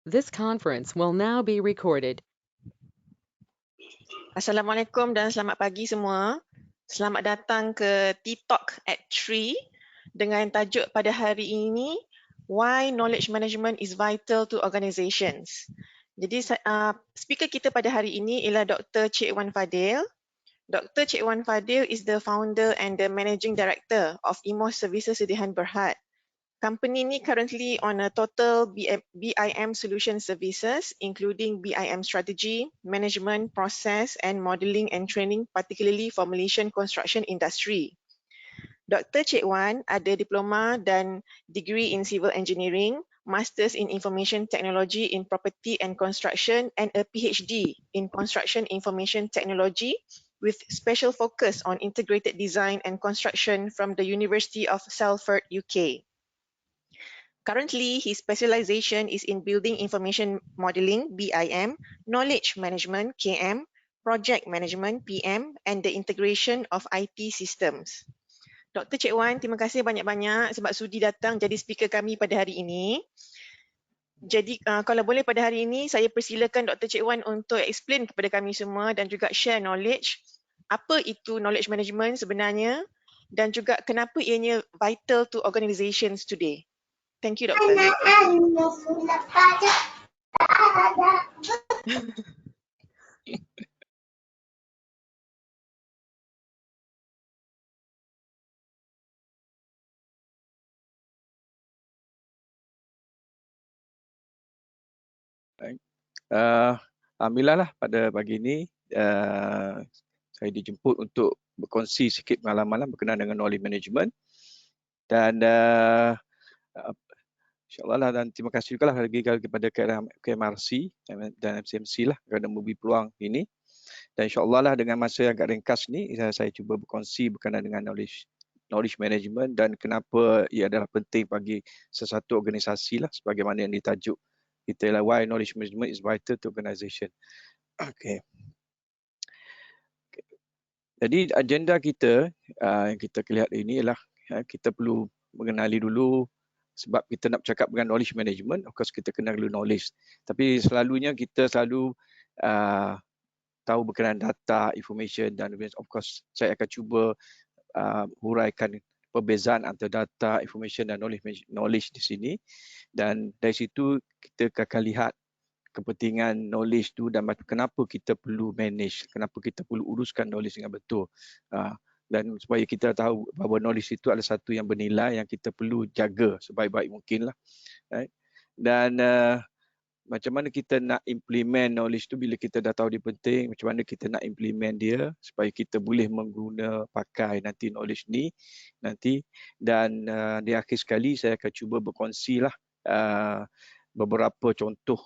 This conference will now be recorded. Assalamualaikum dan selamat pagi semua. Selamat datang ke T-Talk at 3 dengan tajuk pada hari ini, Why Knowledge Management is Vital to Organizations. Jadi speaker kita pada hari ini ialah Dr. Cik Wan Fadil. Dr. Cik Wan Fadil is the founder and the managing director of Emos Services Sedihan Berhad. Company ni currently on a total BIM solution services, including BIM strategy, management, process, and modeling and training, particularly for Malaysian construction industry. Dr. Cik Wan ada diploma dan degree in civil engineering, masters in information technology in property and construction, and a PhD in construction information technology with special focus on integrated design and construction from the University of Salford, UK. Currently, his specialization is in building information modeling, BIM, knowledge management, KM, project management, PM, and the integration of IT systems. Dr. Cik Wan, terima kasih banyak-banyak sebab sudi datang jadi speaker kami pada hari ini. Jadi kalau boleh pada hari ini, saya persilakan Dr. Cik Wan untuk explain kepada kami semua dan juga share knowledge. Apa itu knowledge management sebenarnya dan juga kenapa ianya vital to organizations today. Thank you, Doctor. Alhamdulillah lah pada pagi ini saya dijemput untuk berkongsi sikit pengalaman berkenaan dengan knowledge management dan insyaAllah lah, dan terima kasih juga lah lagi kepada KMRC dan MCMC lah kerana memberi peluang ini, dan insyaAllah lah dengan masa yang agak ringkas ni saya cuba berkongsi berkenaan dengan knowledge management dan kenapa ia adalah penting bagi sesuatu organisasi lah, sebagaimana yang ditajuk kita lah, why knowledge management is vital to organization. Okay. Jadi agenda kita yang kita lihat ini ialah kita perlu mengenali dulu, sebab kita nak bercakap dengan knowledge management, of course kita kena dulu knowledge. Tapi selalunya kita selalu tahu berkenaan data, information, dan of course saya akan cuba huraikan perbezaan antara data, information dan knowledge di sini. Dan dari situ kita akan lihat kepentingan knowledge tu dan kenapa kita perlu manage, kenapa kita perlu uruskan knowledge dengan betul. Dan supaya kita tahu bahawa knowledge itu adalah satu yang bernilai yang kita perlu jaga sebaik-baik mungkin lah. Right? Dan macam mana kita nak implement knowledge tu bila kita dah tahu dia penting, macam mana kita nak implement dia supaya kita boleh pakai nanti knowledge ni nanti. Dan di akhir sekali saya akan cuba berkongsi lah beberapa contoh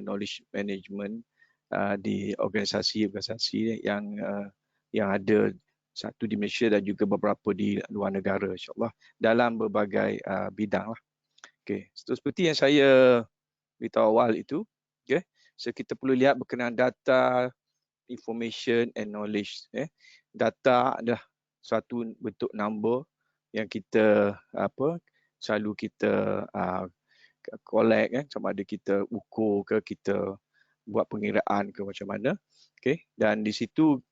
knowledge management di organisasi yang ada satu di Malaysia dan juga beberapa di luar negara, insyaAllah dalam berbagai bidang lah. Okay. So, seperti yang saya beritahu awal itu, okay. So kita perlu lihat berkenaan data, information and knowledge. Data adalah suatu bentuk number yang kita selalu kita collect, sama ada kita ukur ke, kita buat pengiraan ke macam mana. Okay. Dan di situ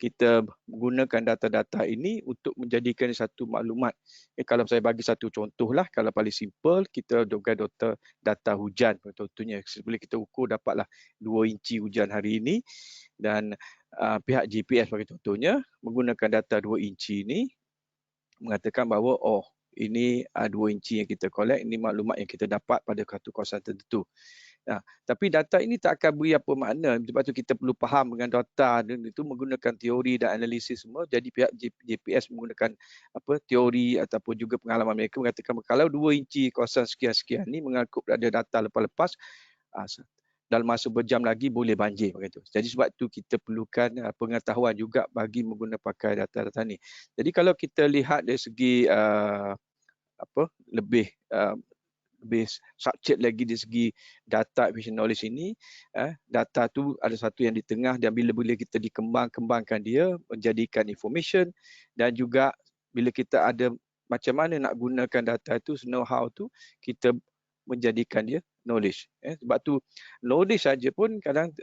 kita menggunakan data-data ini untuk menjadikan satu maklumat. Kalau saya bagi satu contoh lah, kalau paling simple, kita gunakan data hujan contohnya. Sebelum kita ukur dapatlah 2 inci hujan hari ini, dan pihak GPS bagi contohnya menggunakan data 2 inci ini mengatakan bahawa ini 2 inci yang kita collect, ini maklumat yang kita dapat pada satu kawasan tertentu. Tapi data ini tak akan beri apa makna, sebab tu kita perlu faham dengan data dan itu menggunakan teori dan analisis semua. Jadi pihak GPS menggunakan teori ataupun juga pengalaman mereka mengatakan kalau 2 inci kawasan sekian-sekian ni mengaku ada data lepas-lepas, dalam masa berjam lagi boleh banjir begitu. Jadi sebab tu kita perlukan pengetahuan juga bagi menggunakan pakai data-data ni. Jadi kalau kita lihat dari segi lebih structured lagi dari segi data information knowledge ini, data tu ada satu yang di tengah, dan bila kita dikembangkan dia menjadikan information, dan juga bila kita ada macam mana nak gunakan data itu, know how tu kita menjadikan dia knowledge. Sebab tu knowledge saja pun kadang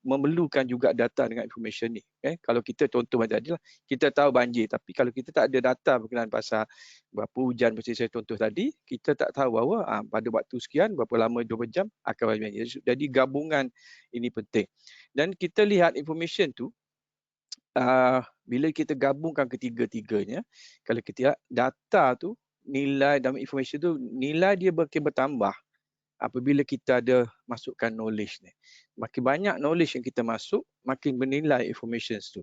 memerlukan juga data dengan information ni. Kalau kita contoh macam tadi lah, kita tahu banjir, tapi kalau kita tak ada data berkenaan pasal berapa hujan seperti saya contoh tadi, kita tak tahu bahawa pada waktu sekian, berapa lama 20 jam akan banjir. Jadi gabungan ini penting. Dan kita lihat information tu, bila kita gabungkan ketiga-tiganya, kalau kita lihat data tu, nilai dalam information tu, nilai dia makin bertambah apabila kita ada masukkan knowledge ni. Makin banyak knowledge yang kita masuk, makin bernilai information tu.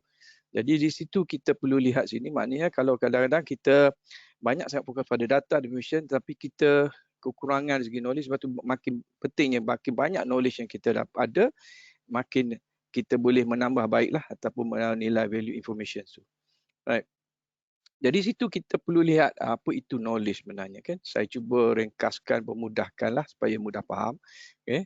Jadi di situ kita perlu lihat sini, maknanya kalau kadang-kadang kita banyak sangat fokus pada data information, tapi kita kekurangan segi knowledge, sebab tu makin pentingnya, makin banyak knowledge yang kita ada, makin kita boleh menambah baiklah ataupun menilai value information tu. Right. Jadi situ kita perlu lihat apa itu knowledge sebenarnya kan. Saya cuba ringkaskan, pemudahkanlah supaya mudah faham. Okay.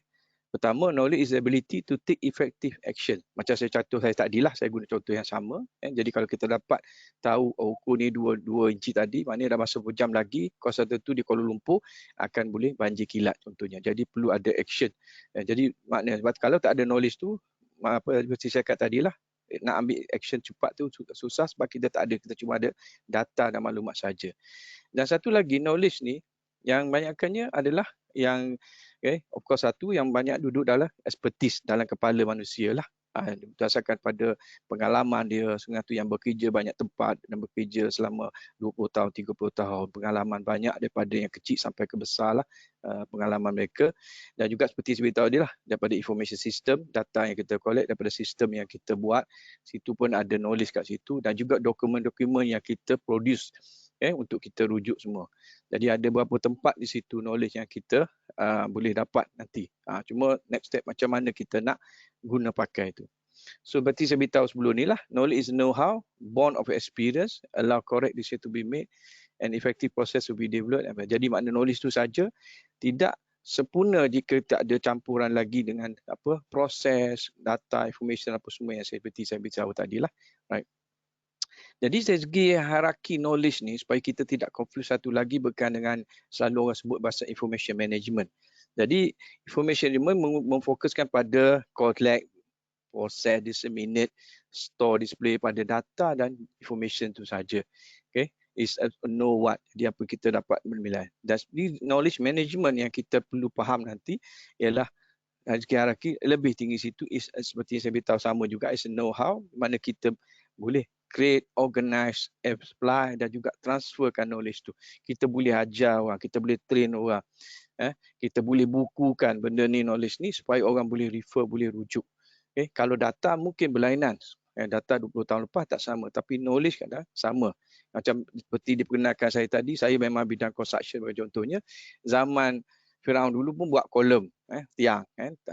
Pertama, knowledge is the ability to take effective action. Macam saya contoh saya tadilah, saya guna contoh yang sama. Jadi kalau kita dapat tahu ukur ni 2 inci tadi, maknanya dah masa berjam lagi, kawasan tertentu di Kuala Lumpur akan boleh banjir kilat contohnya. Jadi perlu ada action. Jadi maknanya sebab kalau tak ada knowledge tu, apa seperti saya kata tadilah, nak ambil action cepat tu susah sebab kita tak ada, kita cuma ada data dan maklumat saja. Dan satu lagi knowledge ni yang banyakkannya adalah yang of course satu yang banyak duduk dalam expertise dalam kepala manusia lah. Berdasarkan pada pengalaman dia, satu yang bekerja banyak tempat dan bekerja selama 20 tahun, 30 tahun, pengalaman banyak daripada yang kecil sampai ke besar lah pengalaman mereka. Dan juga seperti saya beritahu dia lah, daripada information system, data yang kita collect daripada sistem yang kita buat, situ pun ada knowledge kat situ, dan juga dokumen-dokumen yang kita produce untuk kita rujuk semua. Jadi ada beberapa tempat di situ knowledge yang kita boleh dapat nanti. Cuma next step macam mana kita nak guna pakai itu. So berarti saya beritahu sebelum ni lah, knowledge is know-how, born of experience, allow correct decision to be made, and effective process to be developed. Jadi makna knowledge tu saja tidak sempurna jika tak ada campuran lagi dengan apa proses, data, information apa semua yang seperti saya beritahu tadi lah. Right. Jadi dari segi hierarki knowledge ni, supaya kita tidak confuse satu lagi berkaitan dengan selalu orang sebut bahasa information management. Jadi information management memfokuskan pada collect, process, disseminate, store, display pada data dan information tu saja. Okay, is a know what. Jadi apa kita dapat menilai. Dan knowledge management yang kita perlu faham nanti ialah dari segi hierarki lebih tinggi situ is seperti yang saya beritahu sama juga is know how, mana kita boleh create, organize, apply dan juga transferkan knowledge tu. Kita boleh ajar orang, kita boleh train orang. Kita boleh bukukan benda ni, knowledge ni supaya orang boleh refer, boleh rujuk. Kalau data mungkin berlainan. Data 20 tahun lepas tak sama, tapi knowledge kadang sama. Macam seperti diperkenalkan saya tadi, saya memang bidang construction contohnya. Zaman Firaun dulu pun buat kolom, tiang.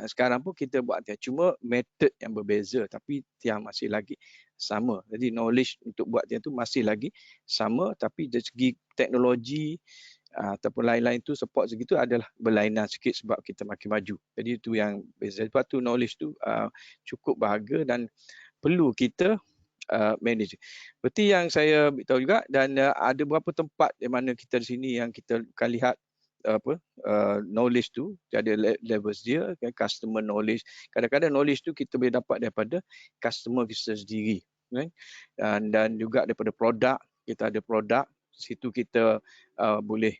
Sekarang pun kita buat tiang. Cuma method yang berbeza, tapi tiang masih lagi sama. Jadi knowledge untuk buat tiang tu masih lagi sama, tapi dari segi teknologi ataupun lain-lain tu support segitu adalah berlainan sikit sebab kita makin maju. Jadi itu yang beza. Sebab tu knowledge tu cukup berharga dan perlu kita manage. Seperti yang saya beritahu juga, dan ada beberapa tempat di mana kita di sini yang kita akan lihat knowledge tu, ada levels dia, customer knowledge. Kadang-kadang knowledge tu kita boleh dapat daripada customer kita sendiri, dan juga daripada produk. Kita ada produk, situ kita boleh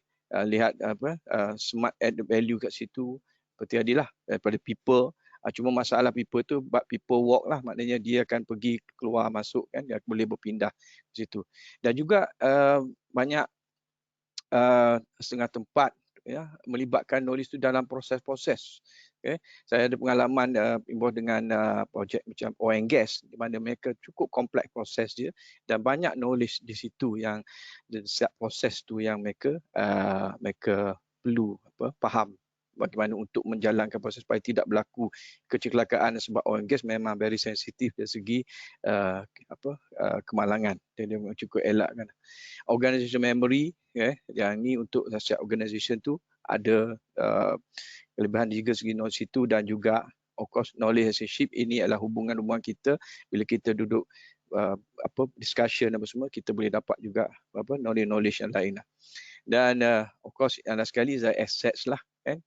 lihat smart add value kat situ. Seperti tadilah daripada people. Cuma masalah people tu, people walk lah, maknanya dia akan pergi keluar masuk kan, dia boleh berpindah di situ. Dan juga banyak setengah tempat melibatkan knowledge tu dalam proses-proses. Saya ada pengalaman involved dengan projek macam oil and gas, di mana mereka cukup kompleks proses dia dan banyak knowledge di situ yang setiap proses tu yang mereka perlu faham bagaimana untuk menjalankan proses supaya tidak berlaku kecelakaan, sebab oil and gas memang very sensitif dari segi kemalangan. Dia cukup elakkan. Organization memory, yang ni untuk setiap organisation tu ada kelebihan juga segi knowledge situ, dan juga of course knowledge relationship. Ini adalah hubungan kita bila kita duduk discussion apa semua, kita boleh dapat juga knowledge yang lain lah. Dan of course yang last sekali assets lah.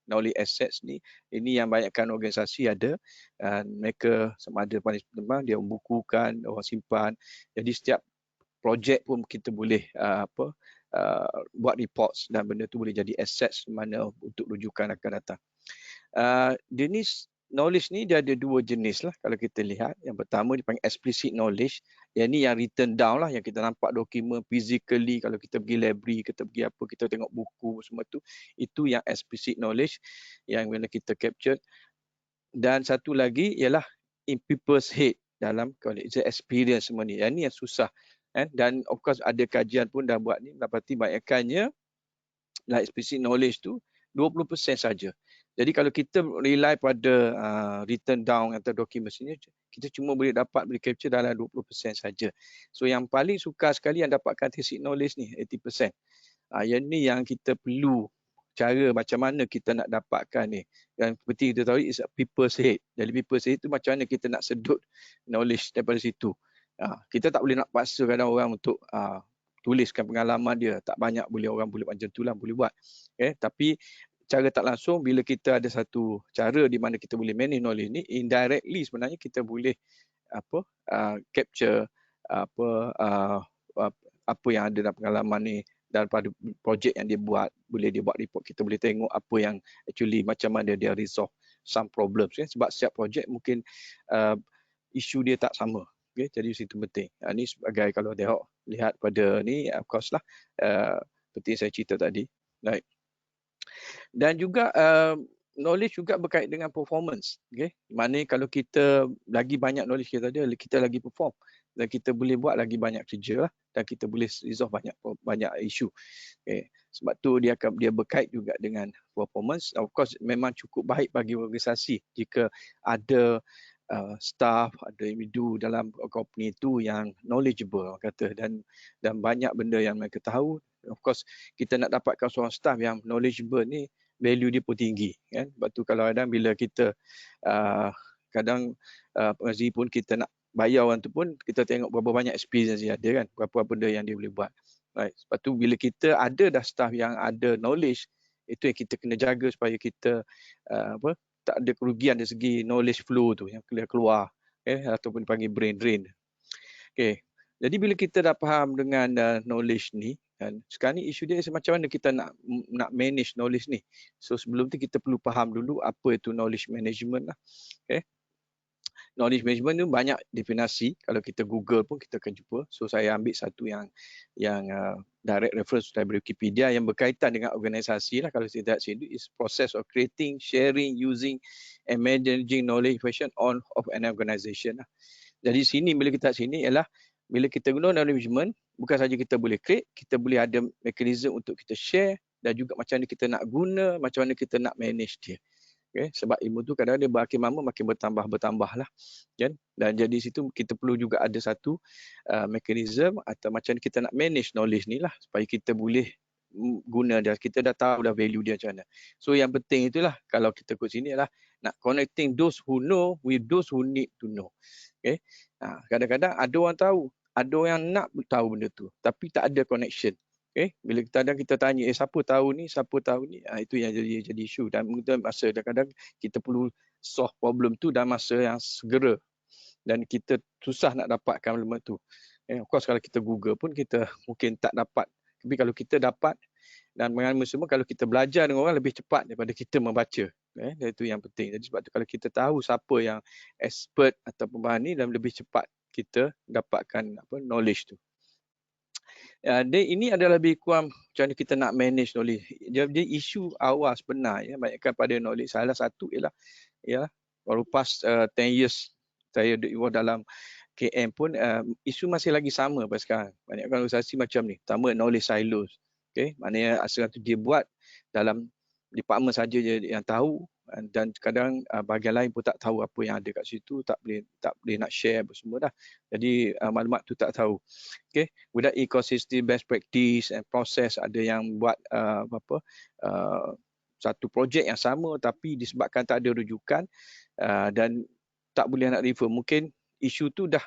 Knowledge assets ni, ini yang banyakkan organisasi ada, mereka sama ada teman dia membukukan, orang simpan. Jadi setiap projek pun kita boleh buat reports dan benda tu boleh jadi assets mana untuk rujukan akan datang. Jenis knowledge ni dia ada dua jenis lah kalau kita lihat. Yang pertama dipanggil explicit knowledge. Yang ni yang written down lah, yang kita nampak dokumen physically. Kalau kita pergi library, kita pergi apa, kita tengok buku semua tu. Itu yang explicit knowledge yang bila kita capture. Dan satu lagi ialah in people's head, dalam experience semua ni. Yang ni yang susah. Dan of course ada kajian pun dah buat ni, dapati banyakkannya like explicit knowledge tu 20% saja. Jadi kalau kita rely pada written down atau dokumen ni, kita cuma boleh capture dalam 20% saja. So yang paling sukar sekali yang dapatkan explicit knowledge ni 80%. Yang ni yang kita perlu cara macam mana kita nak dapatkan ni. Dan seperti kita tahu is a people's head. Jadi people's head tu macam mana kita nak sedut knowledge daripada situ. Kita tak boleh nak paksa kadang orang untuk tuliskan pengalaman dia. Tak banyak boleh orang boleh macam tu lah boleh buat. Tapi cara tak langsung bila kita ada satu cara di mana kita boleh manage knowledge ni, indirectly sebenarnya kita boleh capture apa yang ada dalam pengalaman ni daripada projek yang dia buat. Boleh dia buat report, kita boleh tengok apa yang actually macam mana dia resolve some problems. Sebab setiap projek mungkin isu dia tak sama. Jadi situ penting. Ini sebagai kalau tengok lihat pada ni of course lah seperti saya cerita tadi. Right. Dan juga knowledge juga berkait dengan performance. Mana kalau kita lagi banyak knowledge kita ada, kita lagi perform dan kita boleh buat lagi banyak kerja lah, dan kita boleh resolve banyak isu. Sebab tu dia berkait juga dengan performance. Of course memang cukup baik bagi organisasi jika ada staff, ada individu dalam company itu yang knowledgeable kata, dan banyak benda yang mereka tahu. Of course kita nak dapatkan seorang staff yang knowledgeable ni, value dia pun tinggi kan. Sebab tu kalau kadang bila kita pengaji pun kita nak bayar orang tu pun kita tengok berapa banyak experience dia ada kan, berapa benda yang dia boleh buat. Right. Sebab tu bila kita ada dah staff yang ada knowledge, itu yang kita kena jaga supaya kita tak ada kerugian dari segi knowledge flow tu yang keluar ataupun dipanggil brain drain. Jadi bila kita dah faham dengan knowledge ni, dan sekarang ni isu dia macam mana kita nak manage knowledge ni. So sebelum tu kita perlu faham dulu apa itu knowledge management lah. Knowledge management tu banyak definisi, kalau kita Google pun kita akan jumpa. So saya ambil satu yang direct reference dari Wikipedia yang berkaitan dengan organisasi lah. Kalau saya lihat sini, is process of creating, sharing, using and managing knowledge information of an organisation lah. Jadi sini bila kita sini ialah bila kita guna knowledge management, bukan saja kita boleh create, kita boleh ada mekanisme untuk kita share, dan juga macam mana kita nak guna, macam mana kita nak manage dia. Sebab ilmu tu kadang-kadang dia makin lama makin bertambah lah kan. Dan jadi situ kita perlu juga ada satu mekanisme atau macam mana kita nak manage knowledge ni lah, supaya kita boleh guna dia, kita dah tahu dah value dia macam mana. So yang penting itulah kalau kita kat sini adalah nak connecting those who know with those who need to know. Kadang-kadang ada orang tahu, ada orang yang nak tahu benda tu tapi tak ada connection. Bila kita tanya siapa tahu ni, itu yang jadi isu. Dan masa kadang-kadang kita perlu solve problem tu dalam masa yang segera, dan kita susah nak dapatkan benda tu. Of course kalau kita Google pun kita mungkin tak dapat, tapi kalau kita dapat dan mengalami semua, kalau kita belajar dengan orang lebih cepat daripada kita membaca. Dan itu yang penting. Jadi sebab tu kalau kita tahu siapa yang expert atau pembahasan ni, dan lebih cepat kita dapatkan knowledge tu. Ini adalah lebih kurang macam mana kita nak manage knowledge. Jadi isu awal sebenar banyakkan pada knowledge. Salah satu ialah baru pas 10 years saya involved dalam KM pun isu masih lagi sama sampai sekarang. Banyakkan organisasi macam ni, terutama knowledge silos. Maknanya asal tu dia buat dalam department saja yang tahu, dan kadang bahagian lain pun tak tahu apa yang ada kat situ, tak boleh nak share apa semua dah. Jadi maklumat tu tak tahu. Without ecosystem best practice and process, ada yang buat satu projek yang sama tapi disebabkan tak ada rujukan dan tak boleh nak refer. Mungkin isu tu dah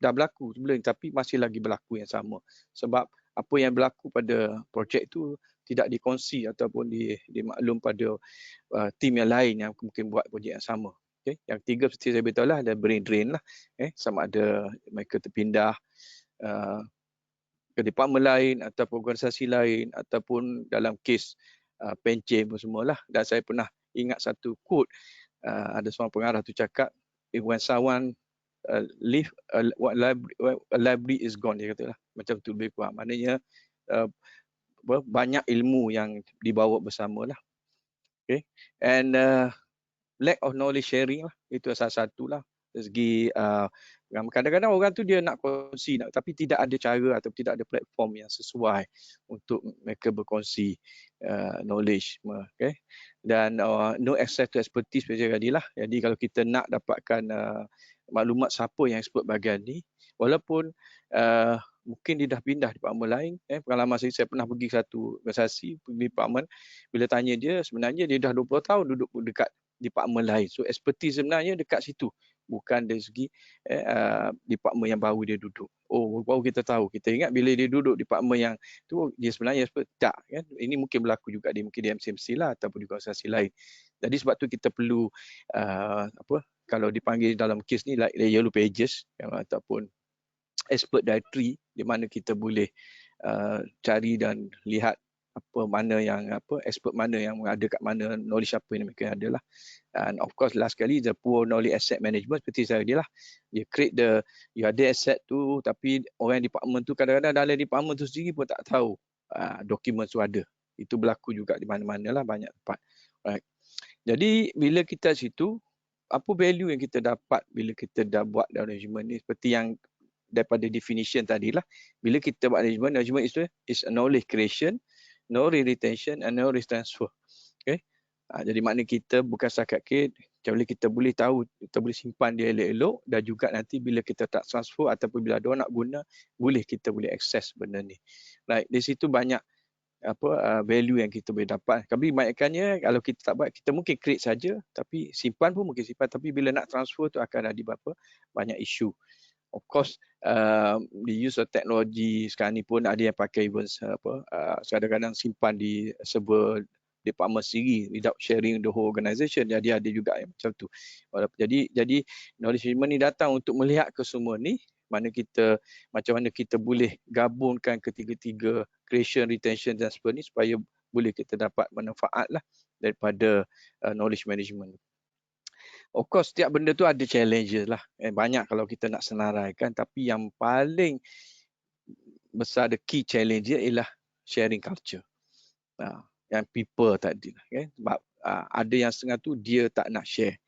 berlaku sebelum, tapi masih lagi berlaku yang sama. Sebab apa yang berlaku pada projek tu tidak dikongsi ataupun dimaklum pada tim yang lain yang mungkin buat projek yang sama. Okay. Yang tiga seperti saya beritahu lah, ada brain drain lah, sama ada mereka terpindah ke department lain ataupun organisasi lain ataupun dalam kes pencen pun semualah. Dan saya pernah ingat satu quote, ada seorang pengarah tu cakap, when someone leave, a library is gone, dia kata lah. Macam tu lebih kurang. Maknanya banyak ilmu yang dibawa bersama lah. Okay. And lack of knowledge sharing lah, itu salah satu lah. Dari segi kadang-kadang orang tu dia nak kongsi, tapi tidak ada cara atau tidak ada platform yang sesuai untuk mereka berkongsi knowledge. Okay. Dan no access to expertise macam tadi lah. Jadi kalau kita nak dapatkan maklumat siapa yang expert bahagian ni, walaupun mungkin dia dah pindah department lain. Pengalaman saya pernah pergi satu organisasi, pergi department, bila tanya dia, sebenarnya dia dah 20 tahun duduk dekat department lain. So expertise sebenarnya dekat situ, bukan dari segi department yang baru dia duduk. Oh, baru kita tahu. Kita ingat bila dia duduk department yang tu, dia sebenarnya expert. Tak, kan? Ini mungkin berlaku juga mungkin di MCMC lah ataupun di organisasi lain. Jadi sebab tu kita perlu kalau dipanggil dalam kes ni like yellow pages ataupun expert directory, di mana kita boleh cari dan lihat expert mana yang ada kat mana, knowledge apa yang mereka ada lah. And of course last sekali the poor knowledge asset management, seperti saya dia lah, dia create you ada asset tu, tapi orang department tu kadang-kadang dalam department tu sendiri pun tak tahu dokumen tu ada. Itu berlaku juga di mana-mana lah, banyak tempat. Right. Jadi bila kita situ, apa value yang kita dapat bila kita dah buat management ni, seperti yang daripada definition tadi lah, bila kita buat management is a knowledge creation, knowledge retention and knowledge transfer. Okay. Jadi makna kita bukan setakat kita boleh tahu, kita boleh simpan dia elok-elok, dan juga nanti bila kita tak transfer ataupun bila ada orang nak guna, kita boleh access benda ni. Right. Di situ banyak value yang kita boleh dapat. Tapi kebanyakannya kalau kita tak buat, kita mungkin create saja, tapi simpan pun mungkin simpan, tapi bila nak transfer tu akan ada banyak isu. Of course, the use of teknologi sekarang ni pun ada yang pakai kadang-kadang simpan di server department sendiri without sharing the whole organisation. Jadi ada juga yang macam tu. Jadi knowledge management ni datang untuk melihat ke semua ni, macam mana kita boleh gabungkan ketiga-tiga creation, retention dan transfer ni supaya boleh kita dapat manfaat lah daripada knowledge management. Of course, setiap benda tu ada challenges lah. Banyak kalau kita nak senaraikan, tapi yang paling besar, the key challenge ialah sharing culture. Yang people tadi. Sebab ada yang setengah tu dia tak nak share.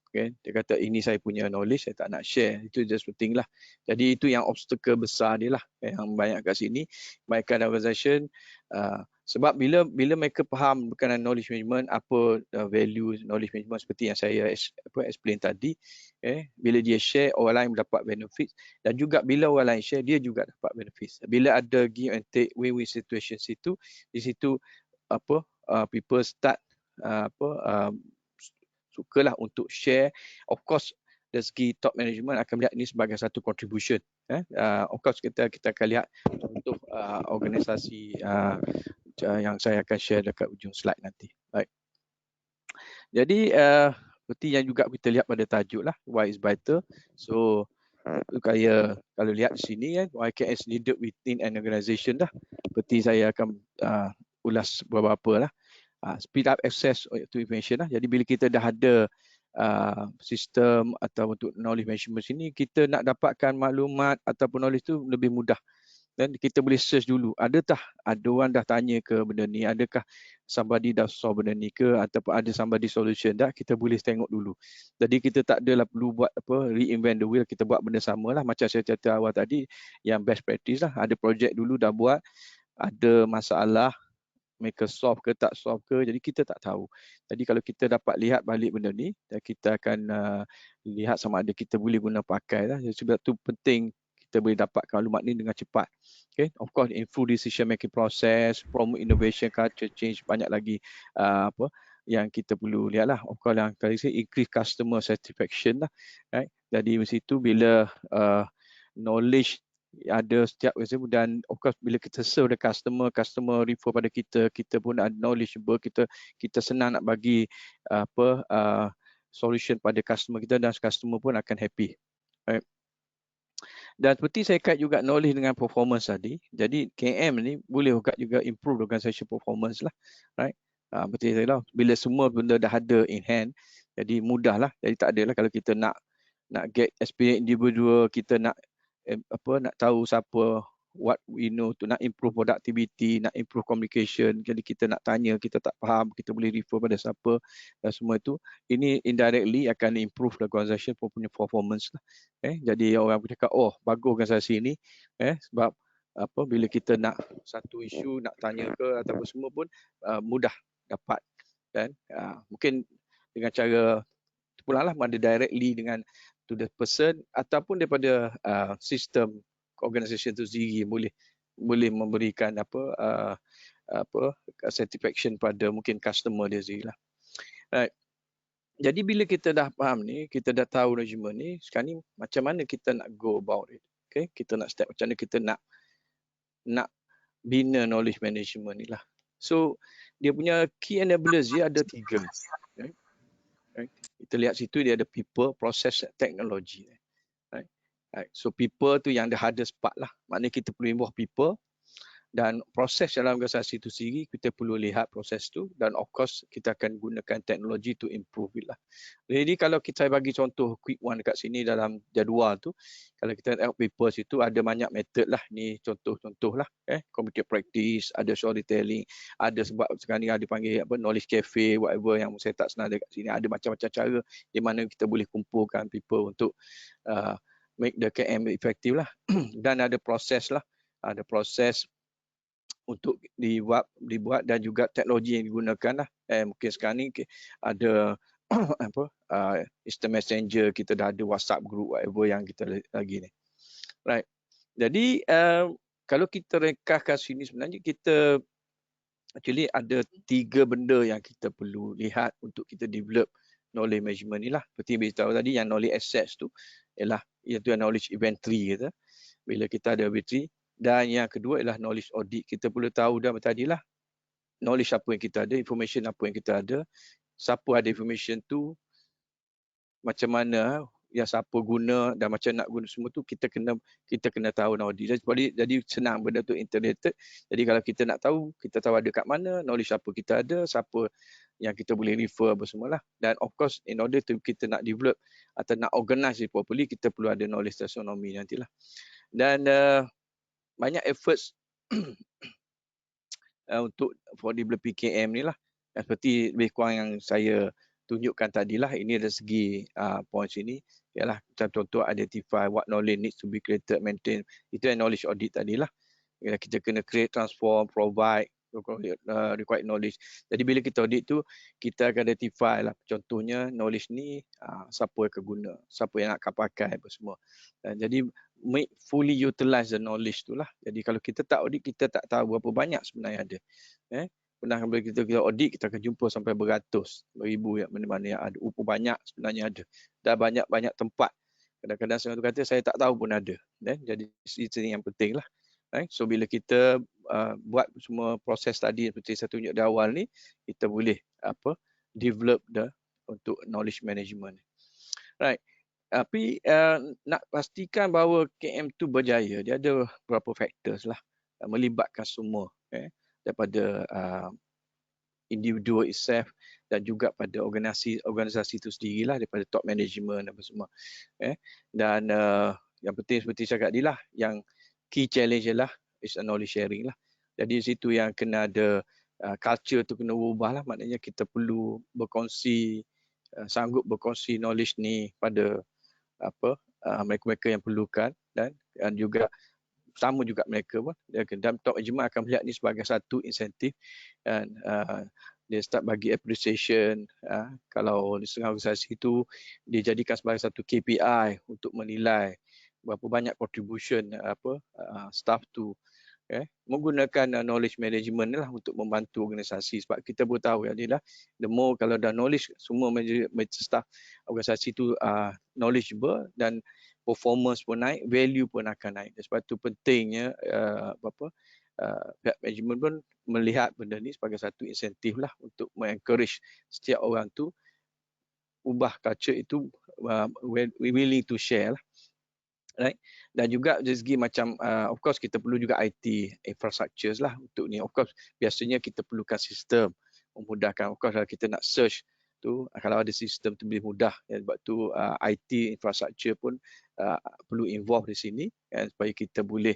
Okay. Dia kata ini saya punya knowledge, saya tak nak share. Itu just penting lah. Jadi itu yang obstacle besar dia lah. Yang banyak kat sini. Mereka organisation, sebab bila mereka faham berkenaan knowledge management, apa value knowledge management seperti yang saya explain tadi, bila dia share, orang lain mendapat benefit, dan juga bila orang lain share, dia juga dapat benefit. Bila ada give and take, win-win situation situ, di situ people start sukalah untuk share. Of course, dari segi top management akan melihat ini sebagai satu contribution. Of course kita akan lihat untuk organisasi yang saya akan share dekat ujung slide nanti. Baik. Jadi seperti yang juga kita lihat pada tajuk lah, why is vital. So kalau lihat di sini YKS is needed within an organisation dah. Seperti saya akan ulas beberapa lah. Speed up access to information lah. Jadi bila kita dah ada sistem atau untuk knowledge management sini, kita nak dapatkan maklumat ataupun knowledge tu lebih mudah. Dan kita boleh search dulu, adakah ada orang dah tanya ke benda ni, adakah somebody dah solve benda ni ke, ataupun ada somebody solution dah, kita boleh tengok dulu. Jadi kita tak adalah perlu buat reinvent the wheel, kita buat benda sama lah. Macam saya cerita awal tadi, yang best practice lah, ada projek dulu dah buat, ada masalah, mereka solve ke tak solve ke, jadi kita tak tahu. Jadi kalau kita dapat lihat balik benda ni, kita akan lihat sama ada kita boleh guna pakai lah. Sebab tu penting kita boleh dapat maklumat ni dengan cepat. Okay. Of course, improve decision making process, promote innovation, culture change, banyak lagi yang kita perlu lihat lah. Of course, yang kali saya increase customer satisfaction lah. Right. Jadi di situ bila knowledge ada setiap dan of course bila kita serve the customer refer pada kita pun ada knowledgeable, kita senang nak bagi solution pada customer kita dan customer pun akan happy. Right? Dan seperti saya kait juga knowledge dengan performance tadi, jadi KM ni boleh juga improve organisation performance lah, right? Betul saya lah, bila semua benda dah ada in hand, jadi mudah lah. Jadi tak adalah kalau kita nak get experience individual, kita nak tahu siapa, what we know, to nak improve productivity, nak improve communication. Jadi kita nak tanya, kita tak faham, kita boleh refer pada siapa dan semua itu. Ini indirectly akan improve the organisation punya performance lah. Jadi orang bercakap, oh bagus organisasi ini, sebab bila kita nak satu isu, nak tanya ke ataupun semua pun mudah dapat. Dan mungkin dengan cara pulanglah ada directly dengan to the person ataupun daripada sistem organisasi itu sendiri boleh memberikan satisfaction pada mungkin customer dia sendiri lah. Right. Jadi bila kita dah faham ni, kita dah tahu management ni, sekarang ni macam mana kita nak go about it. Okay, kita nak step macam mana kita nak bina knowledge management ni lah. So dia punya key enablers dia ada 3. Okay. Right. Kita lihat situ dia ada people, process, technology. Right. Right. So people tu yang the hardest part lah. Maknanya kita perlu involve people dan proses dalam organisasi itu sendiri kita perlu lihat proses tu dan of course kita akan gunakan teknologi to improve it lah. Jadi kalau kita bagi contoh quick one dekat sini dalam jadual tu, kalau kita tengok paper situ ada banyak method lah, ni contoh-contoh lah, computer practice, ada storytelling, ada sebab sekarang ni ada panggil knowledge cafe, whatever yang saya tak senang dekat sini, ada macam-macam cara di mana kita boleh kumpulkan people untuk make the KM effective lah. Dan ada proses lah, ada proses untuk dibuat dan juga teknologi yang digunakan lah. Mungkin sekarang ni ada instant messenger, kita dah ada WhatsApp group, whatever yang kita lagi ni. Right. Jadi kalau kita rekahkan sini sebenarnya kita actually ada 3 benda yang kita perlu lihat untuk kita develop knowledge management ni lah. Seperti yang beritahu tadi, yang knowledge assets tu ialah iaitu knowledge inventory kita. Bila kita ada inventory. Dan yang kedua ialah knowledge audit. Kita perlu tahu dah tadi lah knowledge apa yang kita ada, information apa yang kita ada, siapa ada information tu, macam mana, yang siapa guna dan macam nak guna semua tu kita kena tahu audit. Jadi senang benda tu integrated. Jadi kalau kita nak tahu, kita tahu ada kat mana, knowledge apa kita ada, siapa yang kita boleh refer apa semualah. Dan of course in order to kita nak develop atau nak organize it properly, kita perlu ada knowledge taxonomy nantilah. Dan banyak efforts untuk for developing KM ni lah. Seperti lebih kurang yang saya tunjukkan tadi lah. Ini dari segi points ini. Ialah contoh identify what knowledge needs to be created, maintain. Itu yang knowledge audit tadi lah. Kita kena create, transform, provide required knowledge. Jadi bila kita audit tu, kita akan identify lah. Contohnya knowledge ni siapa yang akan guna, siapa yang nak pakai apa semua. Jadi make fully utilize the knowledge tu lah. Jadi kalau kita tak audit, kita tak tahu berapa banyak sebenarnya ada. Pernah bila kita audit, kita akan jumpa sampai beratus, beribu yang mana-mana yang ada. Banyak sebenarnya ada. Dah banyak tempat. Kadang-kadang saya kata saya tak tahu pun ada. Jadi itu yang penting lah. So bila kita buat semua proses tadi seperti saya tunjuk di awal ni, kita boleh develop untuk knowledge management. Right. Tapi nak pastikan bahawa KM tu berjaya, dia ada beberapa factors lah, melibatkan semua daripada individual itself dan juga pada organisasi itu sendirilah, daripada top management apa semua. Dan yang penting seperti saya kata lah, yang key challenge ialah is a knowledge sharing lah. Jadi di situ yang kena ada culture tu kena ubah lah, maknanya kita perlu berkongsi, sanggup berkongsi knowledge ni pada mereka-mereka yang perlukan dan juga sama juga mereka pun. Dan top management akan melihat ni sebagai satu insentif dan dia start bagi appreciation. Kalau di setengah organisasi itu dia jadikan sebagai satu KPI untuk menilai berapa banyak contribution staff tu menggunakan knowledge management lah untuk membantu organisasi. Sebab kita pun tahu adalah the more kalau dah knowledge, semua staff organisasi tu knowledgeable dan performance pun naik, value pun akan naik. Sebab tu pentingnya pihak management pun melihat benda ni sebagai satu insentif lah untuk mengencourage setiap orang tu ubah culture itu, we willing to share lah. Right? Dan juga dari segi macam of course kita perlu juga IT infrastructures lah untuk ni. Of course biasanya kita perlukan sistem memudahkan. Of course kalau kita nak search tu, kalau ada sistem tu lebih mudah. Sebab tu IT infrastructure pun perlu involve di sini supaya kita boleh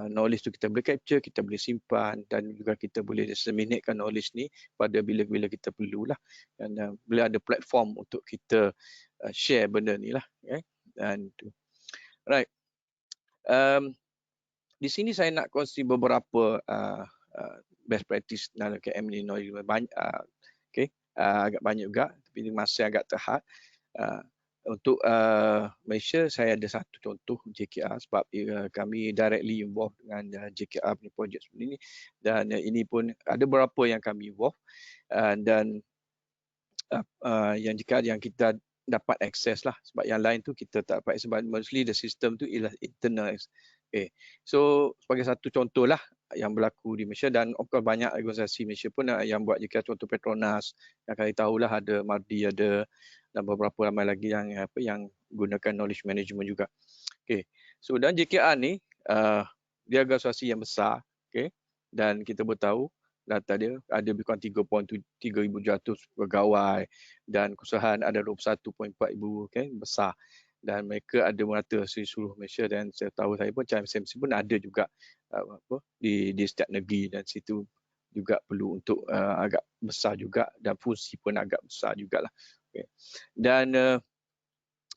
knowledge tu kita boleh capture, kita boleh simpan dan juga kita boleh disseminatekan knowledge ni pada bila-bila kita perlulah. Dan bila ada platform untuk kita share benda ni lah. Dan right. Di sini saya nak kongsi beberapa best practice dalam KM ni. Agak banyak juga, tapi masih agak terhad. Untuk Malaysia, saya ada satu contoh JKR sebab kami directly involved dengan JKR punya projek seperti ini. Dan ini pun ada beberapa yang kami involved. Dan yang jika yang kita dapat akses lah, sebab yang lain tu kita tak dapat, sebab mostly the system tu ialah internal. So sebagai satu contoh lah yang berlaku di Malaysia, dan of course banyak organisasi Malaysia pun yang buat jika contoh Petronas yang kalian tahulah, ada Mardi, ada dan beberapa ramai lagi yang gunakan knowledge management juga. So dan JKR ni dia organisasi yang besar, dan kita bertahu data dia ada lebih kurang 3,700 pegawai dan kesusahan ada 21,400, besar. Dan mereka ada merata di seluruh Malaysia, dan saya tahu saya pun SMC pun ada juga di setiap negeri, dan situ juga perlu untuk agak besar juga, dan fungsi pun agak besar jugalah. Dan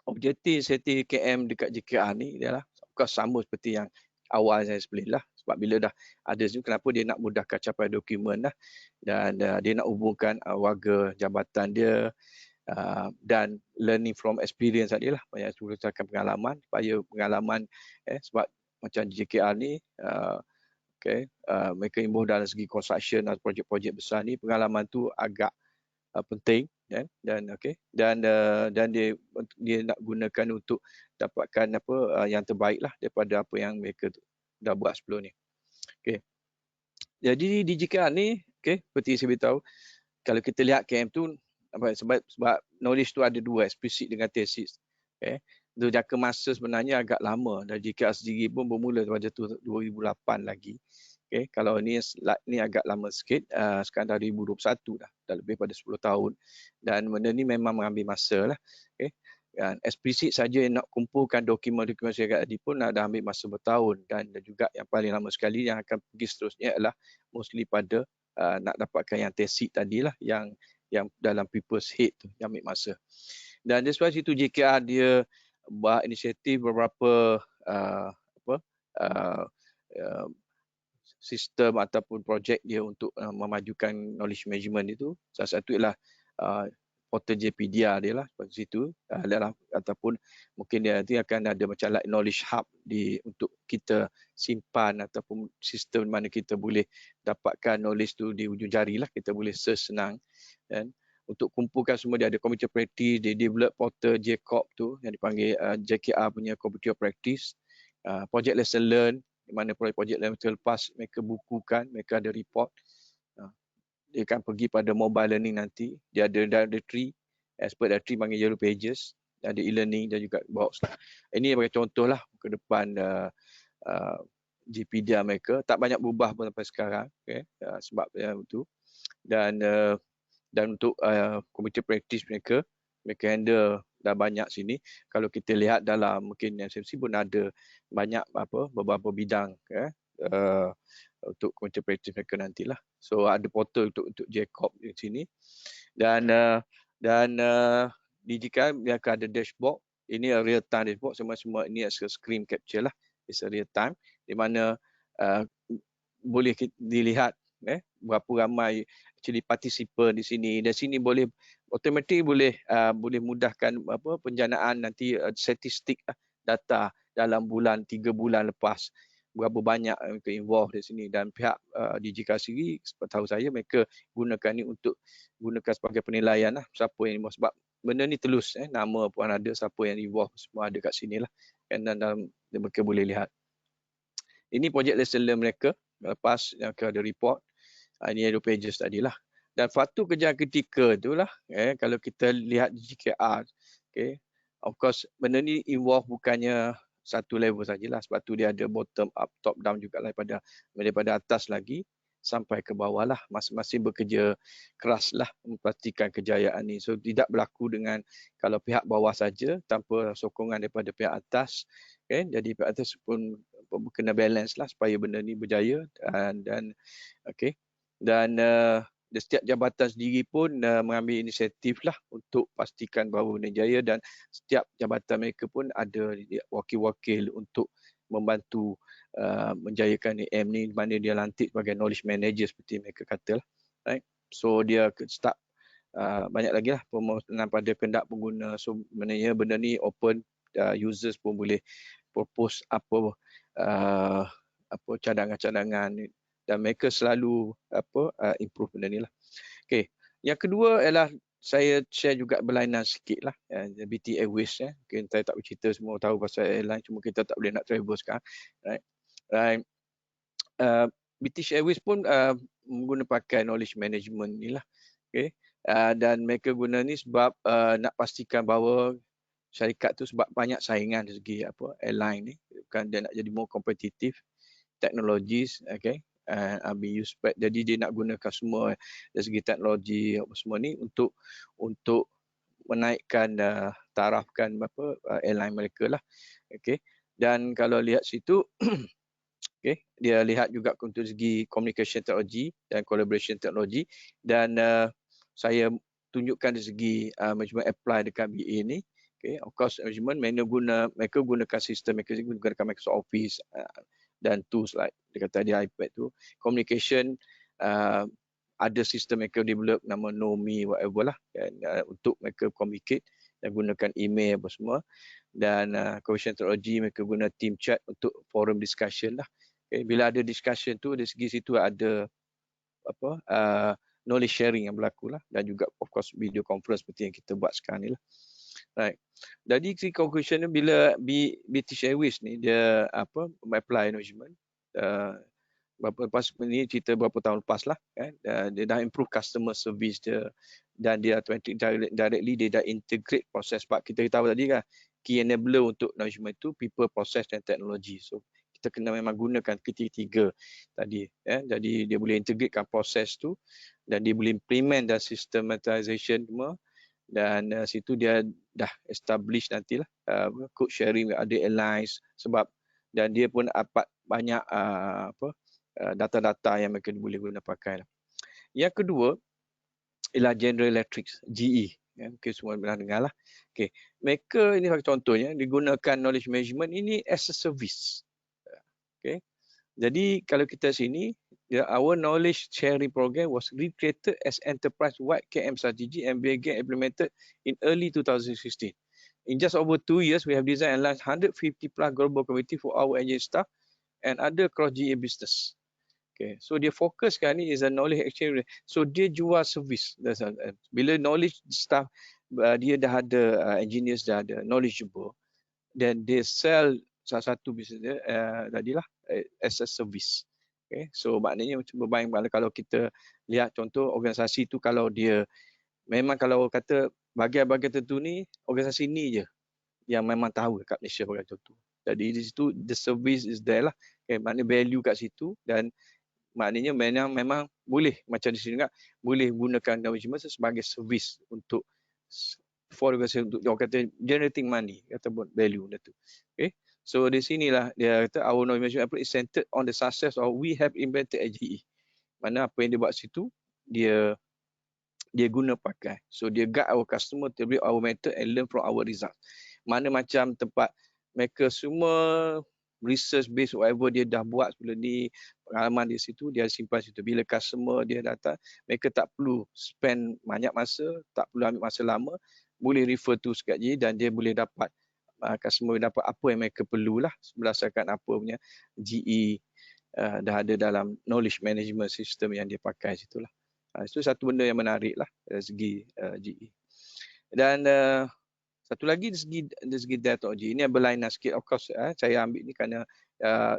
objektif setting KM dekat JKR ni adalah sama seperti yang awal saya explain lah. Sebab bila dah ada tu, kenapa dia nak mudahkan capai dokumen lah, dan dia nak hubungkan warga jabatan dia, dan learning from experience tadi lah, banyak berdasarkan pengalaman, supaya pengalaman sebab macam JKR ni mereka involve dalam segi construction atau projek-projek besar ni, pengalaman tu agak penting, dan dia nak gunakan untuk dapatkan yang terbaik lah daripada apa yang mereka dah buat sebelum ni. Jadi di JKR ni, seperti saya beritahu, kalau kita lihat KM tu, sebab knowledge tu ada dua, explicit dengan tesis. Itu jangka masa sebenarnya agak lama, dan JKR sendiri pun bermula pada 2008 lagi. Kalau ni agak lama sikit, sekarang dah 2021 dah lebih pada 10 tahun, dan benda ni memang mengambil masa lah. Dan eksplisit saja nak kumpulkan dokumen-dokumen syarikat tadi pun dah ambil masa bertahun, dan juga yang paling lama sekali yang akan pergi seterusnya adalah mostly pada nak dapatkan yang tesis tadi lah, yang dalam people's head tu yang ambil masa. Dan sebab itu JKR dia buat inisiatif beberapa sistem ataupun projek dia untuk memajukan knowledge management itu. Salah satu ialah portal JPedia dia lah, seperti situ adalah, ataupun mungkin dia nanti akan ada macam like knowledge hub untuk kita simpan, ataupun sistem mana kita boleh dapatkan knowledge tu di ujung jari lah, kita boleh search senang. Dan untuk kumpulkan semua, dia ada computer practice, dia develop portal JCOP tu yang dipanggil JKR punya computer practice, project lesson learn, di mana projek lesson lepas mereka bukukan, mereka ada report. Dia akan pergi pada mobile learning nanti, dia ada directory, expert directory panggil Yellow Pages, ada e-learning dan juga box. Ini sebagai contoh lah ke depan JPedia mereka, tak banyak berubah pun sampai sekarang, sebab itu. Dan untuk computer practice mereka handle dah banyak sini. Kalau kita lihat dalam mungkin SMC pun ada banyak beberapa bidang untuk computer practice mereka nantilah. So ada portal untuk JCOP di sini, dan di JKR dia akan ada dashboard. Ini real time dashboard, semua ini screen capture lah, it's a real time, di mana boleh dilihat berapa ramai actually participant di sini. Dan sini boleh automatic boleh mudahkan penjanaan nanti statistik data dalam 3 bulan lepas, berapa banyak mereka involved di sini. Dan pihak JKR sendiri, tahu saya mereka gunakan ni untuk gunakan sebagai penilaian lah, siapa yang sebab benda ni telus, nama pun ada, siapa yang involve semua ada kat sini lah. Dan dalam mereka boleh lihat. Ini projek lesson learn mereka. Lepas mereka ada report. Ini ada pages tadi lah. Dan faktor kerja ketika tu lah, kalau kita lihat GKR, okay, of course benda ni involve bukannya satu level sajalah, sebab tu dia ada bottom up, top down juga lah, daripada atas lagi sampai ke bawah lah. Masing-masing bekerja keras lah memastikan kejayaan ni. So tidak berlaku dengan kalau pihak bawah saja tanpa sokongan daripada pihak atas. Okay? Jadi pihak atas pun kena balance lah supaya benda ni berjaya. Dan okay. Dan setiap jabatan sendiri pun mengambil inisiatif lah untuk pastikan bahawa benda jaya, dan setiap jabatan mereka pun ada wakil-wakil untuk membantu menjayakan AM ni, mana dia lantik sebagai knowledge manager seperti mereka kata lah. Right? So dia start banyak lagi lah pemohonan pada kehendak pengguna. So sebenarnya benda ni open, users pun boleh propose apa cadangan-cadangan, dan mereka selalu improve benda ni lah. Okay. Yang kedua ialah saya share juga berlainan sikit lah, BT Airways. Okay, saya tak bercerita, semua tahu pasal airline, cuma kita tak boleh nak travel sekarang. Right. British Airways pun menggunakan pakai knowledge management ni lah. Okay. Dan mereka guna ni sebab nak pastikan bahawa syarikat tu, sebab banyak saingan dari segi airline ni, bukan dia nak jadi more kompetitif, teknologis, okay, being used, jadi dia nak gunakan semua dari segi teknologi semua ni untuk menaikkan tarafkan airline mereka lah. Okay. Dan kalau lihat situ okay, dia lihat juga untuk segi communication technology dan collaboration technology, dan saya tunjukkan dari segi management apply dekat BA ni. Okay, of course management mereka gunakan sistem, mereka gunakan Microsoft Office dan tools like dia kata dia iPad tu. Communication ada sistem mereka develop nama Nomi whatever lah, dan untuk mereka communicate dan gunakan email apa semua. Dan collaboration technology mereka guna team chat untuk forum discussion lah. Okay, bila ada discussion tu dari segi situ ada knowledge sharing yang berlaku lah, dan juga of course video conference seperti yang kita buat sekarang ni lah. Right. Jadi si conclusion ni, bila British Airways ni dia apply management lepas ni cerita berapa tahun lepas lah, kan, dia dah improve customer service dia, dan dia directly dia dah integrate proses. Sebab kita tahu tadi kan, key enabler untuk management tu people, process dan teknologi. So kita kena memang gunakan ketiga tadi, jadi dia boleh integratekan proses tu, dan dia boleh implement dan systematization semua. Dan situ dia dah establish nantilah code sharing ada airlines, sebab dan dia pun dapat banyak data-data yang mereka boleh guna pakai lah. Yang kedua ialah General Electric, GE. Okay, semua pernah dengar lah. Okay. Mereka ini contohnya digunakan knowledge management ini as a service. Okay. Jadi kalau kita sini, our knowledge sharing program was recreated as enterprise-wide KM strategy and began implemented in early 2016. In just over 2 years, we have designed and launched 150 plus global community for our engineering staff and other cross GE business. Okay, so dia fokus sekarang ni is a knowledge exchange. So dia jual service. Bila knowledge staff dia dah ada engineers dah ada knowledgeable, then they sell salah satu bisnes dia tadilah as a service. Okay, so maknanya macam bermain kalau kita lihat contoh organisasi tu, kalau dia memang kalau kata bahagian-bahagian tertentu ni, organisasi ni je yang memang tahu kat Malaysia bahagian tertentu. Jadi di situ the service is there lah. Okay, maknanya value kat situ, dan maknanya memang boleh macam di sini juga boleh gunakan management sebagai service untuk for organisasi, untuk orang kata generating money ataupun value tu. Okay. So di sinilah dia kata our knowledge management approach is centered on the success of we have invented at GE. Mana apa yang dia buat situ, dia guna pakai. So dia guide our customer to build our method and learn from our results. Mana macam tempat mereka semua research based whatever dia dah buat sebelum ni, pengalaman di situ dia simpan situ. Bila customer dia datang, mereka tak perlu spend banyak masa, tak perlu ambil masa lama, boleh refer to sekali, dan dia boleh dapat customer dapat apa yang mereka perlulah berdasarkan apa punya GE dah ada dalam knowledge management system yang dia pakai situlah. Itu satu benda yang menarik lah dari segi GE. Dan satu lagi dari segi teknologi, ini berlainan sikit. Of course, saya ambil ni kerana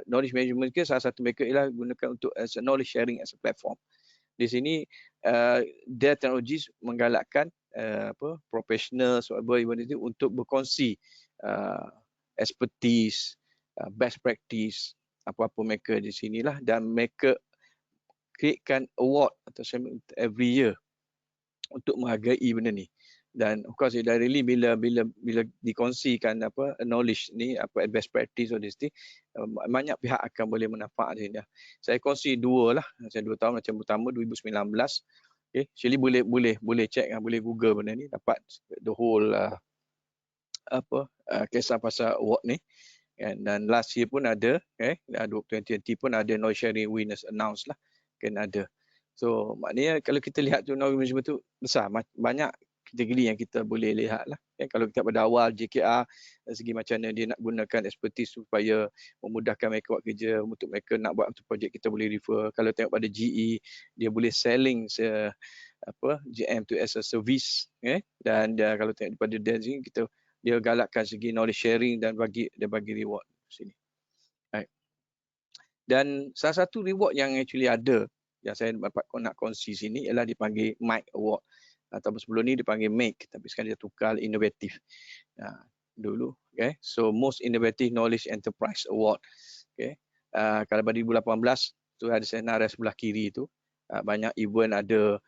knowledge management ke salah satu mereka ialah gunakan untuk as a knowledge sharing as a platform. Di sini Dell Technologies menggalakkan professionals untuk berkongsi expertise, best practice, apa-apa mereka di sinilah, dan mereka createkan award atau every year untuk menghargai benda ni. Dan of course really bila dikongsikan knowledge ni, best practice or this thing, banyak pihak akan boleh manfaat dia. Saya kongsi dua lah, saya 2 tahun. Macam pertama 2019, okay, actually boleh check, boleh google benda ni, dapat the whole kisah pasal award ni. Dan last year pun ada, 2020 pun ada knowledge sharing winners announced lah, kan ada. So maknanya kalau kita lihat tu knowledge management tu besar, banyak kategori yang kita boleh lihat lah. Kalau kita pada awal JKR, dari segi macam mana dia nak gunakan expertise supaya memudahkan mereka buat kerja, untuk mereka nak buat projek kita boleh refer. Kalau tengok pada GE, dia boleh selling GM tu as a service, dan kalau tengok pada Dell, dia galakkan segi knowledge sharing dan bagi reward sini. Right. Dan salah satu reward yang actually ada, yang saya nak kongsi sini, ialah dipanggil Mike Award. Ataupun sebelum ni dipanggil Make, tapi sekarang dia tukar Innovative. Dulu, okay. So Most Innovative Knowledge Enterprise Award. Okay. Kalau pada 2018 tu ada senar sebelah kiri tu, banyak event ada,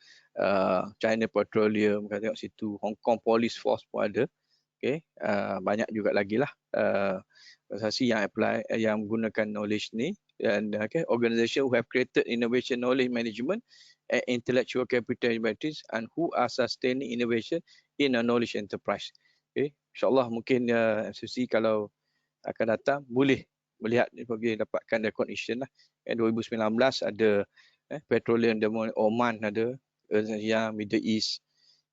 China Petroleum, kita tengok situ, Hong Kong Police Force pun ada. Okay. Banyak juga lagi lah organisasi yang apply, yang menggunakan knowledge ni, dan organisation who have created innovation knowledge management and intellectual capital advantage and who are sustaining innovation in a knowledge enterprise. Okay. InsyaAllah mungkin FCC kalau akan datang boleh melihat, boleh dapatkan recognition lah. 2019 ada Petroleum Oman, ada yang Middle East.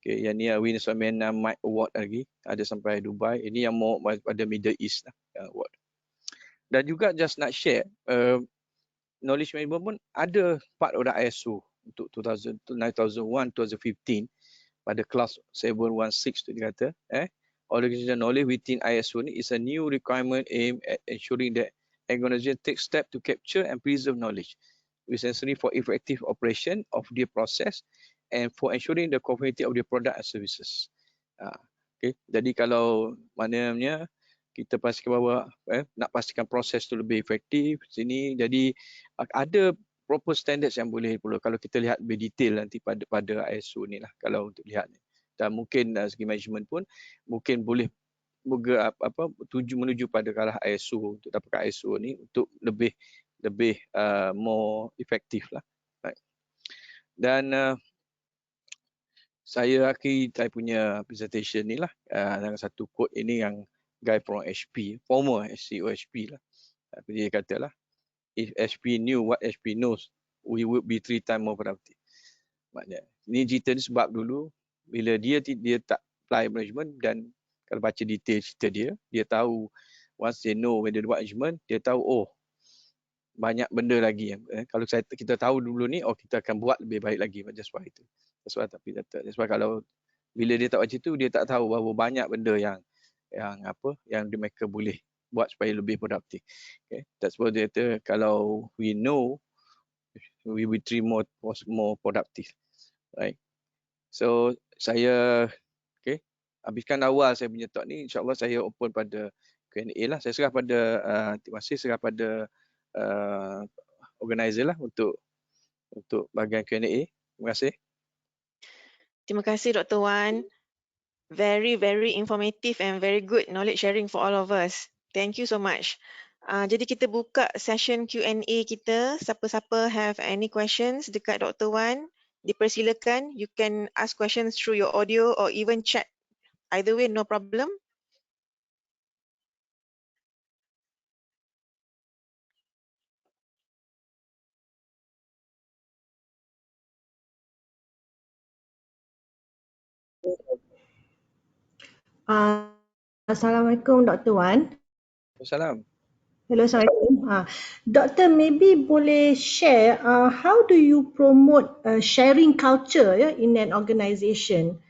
Okay, yang ni Winners of MENA Mike Award lagi, ada sampai Dubai. Ini yang mau pada Middle East lah, award. Dan juga just nak share, knowledge management pun ada part of the ISO untuk 2001-2015 pada class 716 tu dia kata, organization knowledge within ISO ni is a new requirement aimed at ensuring that organization take step to capture and preserve knowledge necessary for effective operation of their process and for ensuring the conformity of their product and services. Okay. Jadi kalau maknanya kita pastikan bahawa nak pastikan proses tu lebih efektif sini, jadi ada proper standards yang boleh perlu. Kalau kita lihat lebih detail nanti pada ISO ni lah, kalau untuk lihat ni. Dan mungkin segi management pun mungkin boleh menuju pada kalah ISO, untuk dapatkan ISO ni untuk lebih more efektif lah. Right. Dan saya akhiri saya punya presentation ni lah dengan satu quote ini yang guy from HP, former CEO HP lah. Dia kata lah, if HP knew what HP knows, we would be 3 times more productive. Maknanya, ni cerita ni sebab dulu bila dia tak apply management, dan kalau baca detail cerita dia tahu once they know when they do management, dia tahu banyak benda lagi yang kalau kita tahu dulu ni, kita akan buat lebih baik lagi. Just why itu. Sebab kalau bila dia tak macam itu, dia tak tahu bahawa banyak benda yang mereka boleh buat supaya lebih produktif. Okay. That's why dia kata kalau we know, we will be more productive. Right. So saya habiskan awal saya punya talk ni, insyaAllah saya open pada Q&A lah. Saya serah pada terima kasih, serah pada organizer lah untuk bahagian Q&A. Terima kasih. Terima kasih Dr. Wan. Very, very informative and very good knowledge sharing for all of us. Thank you so much. Jadi kita buka session Q&A kita. Siapa-siapa have any questions dekat Dr. Wan, dipersilakan. You can ask questions through your audio or even chat. Either way, no problem. Assalamualaikum Dr. Wan. Assalamualaikum. Hello, Assalamualaikum. Doktor, maybe boleh share how do you promote sharing culture in an organisation?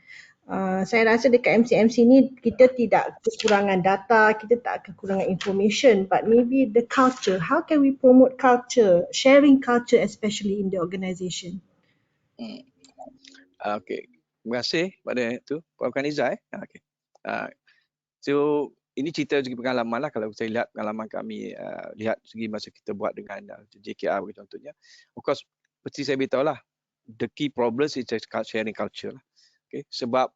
Saya rasa dekat MCMC ni kita tidak kekurangan data, kita tak kekurangan information, but maybe the culture. How can we promote culture, sharing culture especially in the organisation? Okey. Terima kasih pada tu Puan Khaniza. Okey. So ini cerita segi pengalaman lah, kalau saya lihat pengalaman kami, lihat segi masa kita buat dengan JKR bagi contohnya. Of course, seperti saya beritahu lah, the key problem is sharing culture lah. Okay. Sebab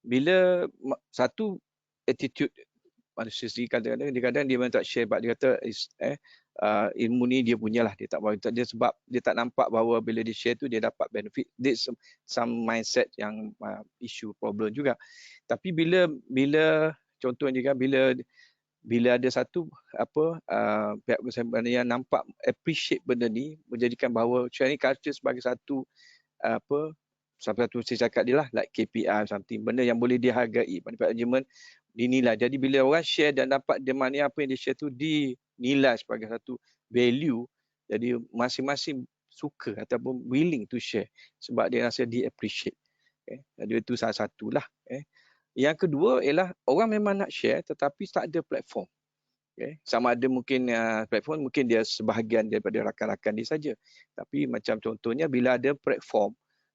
bila satu attitude manusia sendiri kadang-kadang dia memang tak share, sebab dia kata ilmu ni dia punyalah, dia tak bawa dia, sebab dia tak nampak bahawa bila dia share tu dia dapat benefit. There's some mindset yang issue problem juga. Tapi bila contohnya kan, bila ada satu pihak bersama yang nampak appreciate benda ni, menjadikan bahawa sharing culture sebagai satu satu saya cakap dia lah, like KPI something, benda yang boleh dihargai pada management, dinilai. Jadi bila orang share dan dapat mana apa yang dia share tu dinilai sebagai satu value, jadi masing-masing suka ataupun willing to share sebab dia rasa di appreciate. Jadi itu salah satulah. Yang kedua ialah orang memang nak share tetapi tak ada platform. Sama ada mungkin platform mungkin dia sebahagian daripada rakan-rakan dia saja. Tapi macam contohnya bila ada platform,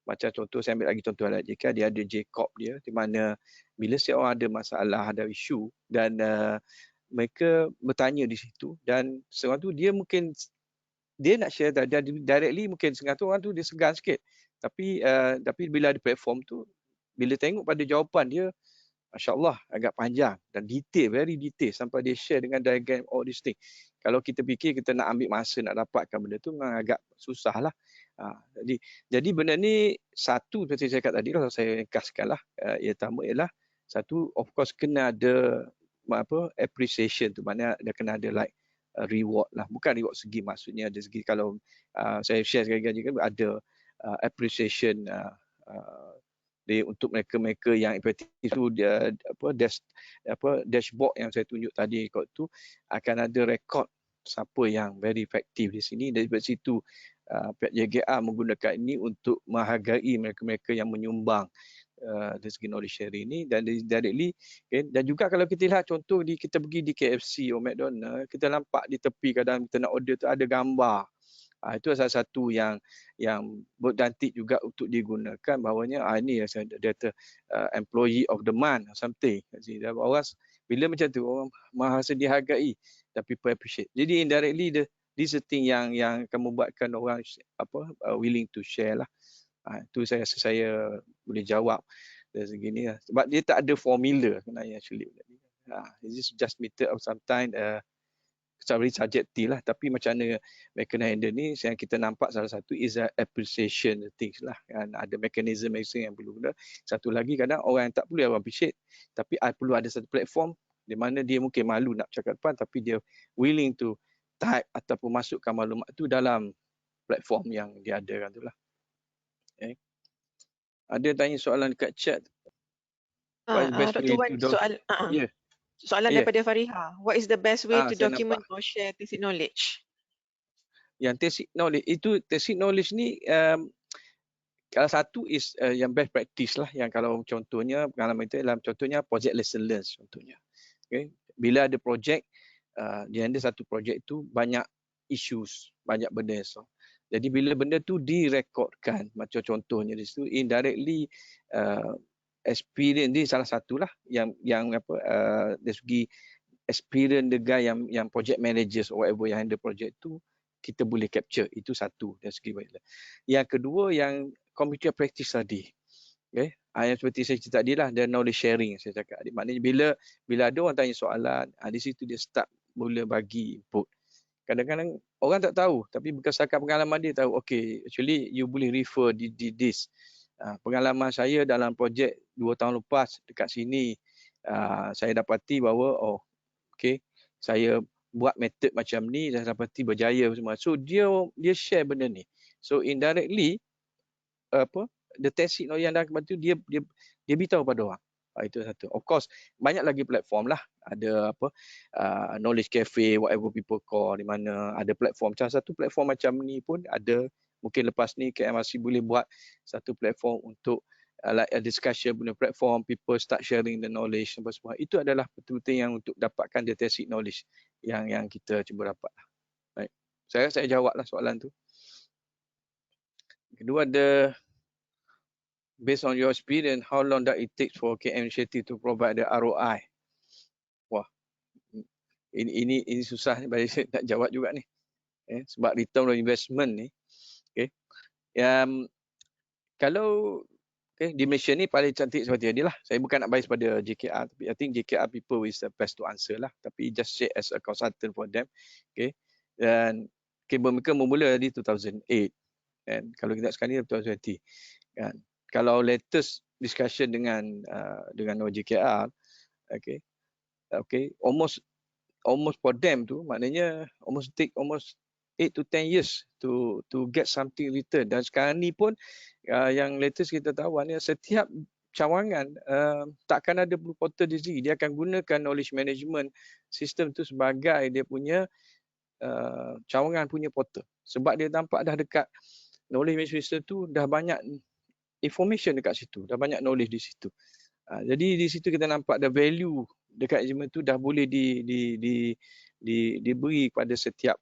macam contoh saya ambil lagi contoh jika dia ada J-Corp dia, di mana bila seorang ada masalah, ada isu dan mereka bertanya di situ, dan seorang tu dia mungkin dia nak share directly, mungkin setengah tu orang tu dia segan sikit. Tapi bila ada platform tu, bila tengok pada jawapan dia, Masya Allah, agak panjang dan detail, very detail, sampai dia share dengan diagram all this thing. Kalau kita fikir kita nak ambil masa nak dapatkan benda tu memang agak susah lah. Jadi benda ni satu seperti saya cakap tadi, kalau saya ringkaskan lah, yang pertama ialah satu, of course kena ada appreciation tu, mana dia kena ada like reward lah, bukan reward segi, maksudnya ada segi, kalau saya share sekali juga ada appreciation untuk mereka yang efektif tu, dia dashboard yang saya tunjuk tadi kot tu akan ada rekod siapa yang very efektif di sini. Dari situ pihak JKR menggunakan ini untuk menghargai mereka-mereka yang menyumbang dari segi knowledge sharing ini, dan directly dan juga kalau kita lihat contoh kita pergi di KFC atau McDonald, kita nampak di tepi kadang kita nak order tu ada gambar. Itu salah satu yang berdantik juga untuk digunakan, bahawanya ini data employee of the month or something. Orang bila macam tu orang merasa dihargai dan people appreciate. Jadi indirectly this thing yang akan membuatkan orang willing to share lah. Itu saya rasa saya boleh jawab dari segi ni lah. Sebab dia tak ada formula sebenarnya actually. It's just method of sometimes very subjektif lah, tapi macam mana mereka nak handle ni, yang kita nampak salah satu is appreciation things lah, kan? Ada mekanisme yang perlu guna. Satu lagi, kadang orang yang tak perlu orang appreciate, tapi perlu ada satu platform di mana dia mungkin malu nak cakap depan, tapi dia willing to type ataupun masukkan maklumat tu dalam platform yang dia adakan tu lah. Ada tanya soalan dekat chat. Dr. Wan, soalan daripada Fariha. What is the best way to document or share basic knowledge? Yang basic knowledge, itu basic knowledge ni kalau satu is yang best practice lah, yang kalau contohnya pengalaman itu dalam contohnya project lesson learned contohnya. Bila ada project, dia ada satu project itu banyak issues, banyak benda. Jadi bila benda tu direkodkan, macam contohnya di situ indirectly experience ni salah satulah yang dari segi experience the guy yang project managers or whatever yang handle project tu, kita boleh capture. Itu satu dari segi baiklah. Yang kedua yang computer practice tadi. Yang seperti saya cerita tadi lah, dan knowledge sharing saya cakap. Maknanya bila ada orang tanya soalan, di situ dia start mula bagi input. Kadang-kadang orang tak tahu, tapi berdasarkan pengalaman dia tahu, okay, actually you boleh refer di this. Pengalaman saya dalam projek 2 tahun lepas dekat sini, saya dapati bahawa saya buat metod macam ni dan dapati berjaya semua. So dia share benda ni. So indirectly the basic knowledge yang dah tu dia beritahu pada orang. Itu satu. Of course banyak lagi platform lah. Ada knowledge cafe, whatever people call, di mana ada platform. Salah satu platform macam ni pun ada. Mungkin lepas ni KMRC boleh buat satu platform untuk like a discussion punya platform, people start sharing the knowledge semua. Itu adalah betul-betul yang untuk dapatkan the tacit knowledge yang kita cuba dapat. Baik. Saya jawablah soalan tu. Kedua ada, based on your experience, how long does it take for KM initiative to provide the ROI? Wah, ini susah ni bagi saya nak jawab juga ni. Sebab return on investment ni. Kalau di Malaysia ni paling cantik seperti ni lah. Saya bukan nak bias pada JKR, tapi I think JKR people is the best to answer lah. Tapi just share as a consultant for them. Dan kabel mereka memula di 2008. And kalau kita sekarang ni 2020. Kan. Kalau latest discussion dengan OJKR, almost for them tu maknanya take 8 to 10 years to get something return. Dan sekarang ni pun yang latest kita tahu setiap cawangan takkan ada blue portal di sini. Dia akan gunakan knowledge management system tu sebagai dia punya cawangan punya portal. Sebab dia nampak dah dekat knowledge management system tu dah banyak information dekat situ, dah banyak knowledge di situ. Jadi di situ kita nampak the value dekat management tu dah boleh diberi kepada setiap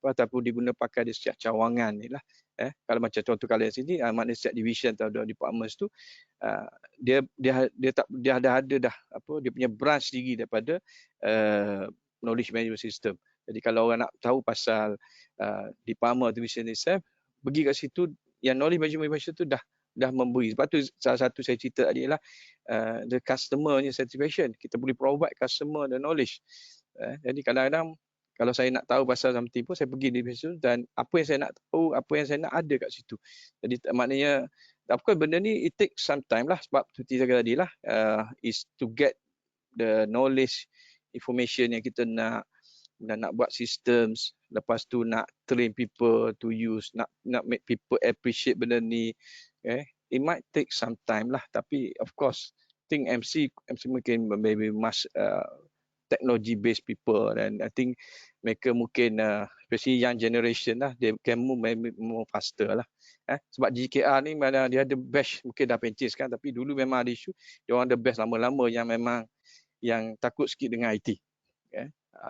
ataupun diguna pakai di setiap cawangan ni lah. Kalau macam contoh kalian sini, maknanya setiap division atau departments tu dia dah ada dia punya branch sendiri daripada knowledge management system. Jadi kalau orang nak tahu pasal department division itself, pergi kat situ, yang knowledge management system tu dah memberi. Sebab tu salah satu saya cerita tadi ialah the customer nya satisfaction. Kita boleh provide customer the knowledge. Jadi kadang-kadang kalau saya nak tahu pasal something pun saya pergi di situ dan apa yang saya nak tahu, apa yang saya nak ada kat situ. Jadi maknanya of course benda ni it takes some time lah, sebab seperti saya kata tadi lah, is to get the knowledge, information yang kita nak, dan nak buat systems, lepas tu nak train people to use, nak make people appreciate benda ni. It might take some time lah, tapi of course I think MC mungkin maybe much technology based people, and I think mereka mungkin especially young generation lah, they can move maybe more faster lah. Sebab JKR ni mana dia ada batch mungkin dah pencis kan, tapi dulu memang ada isu dia orang ada batch lama-lama yang memang yang takut sikit dengan IT.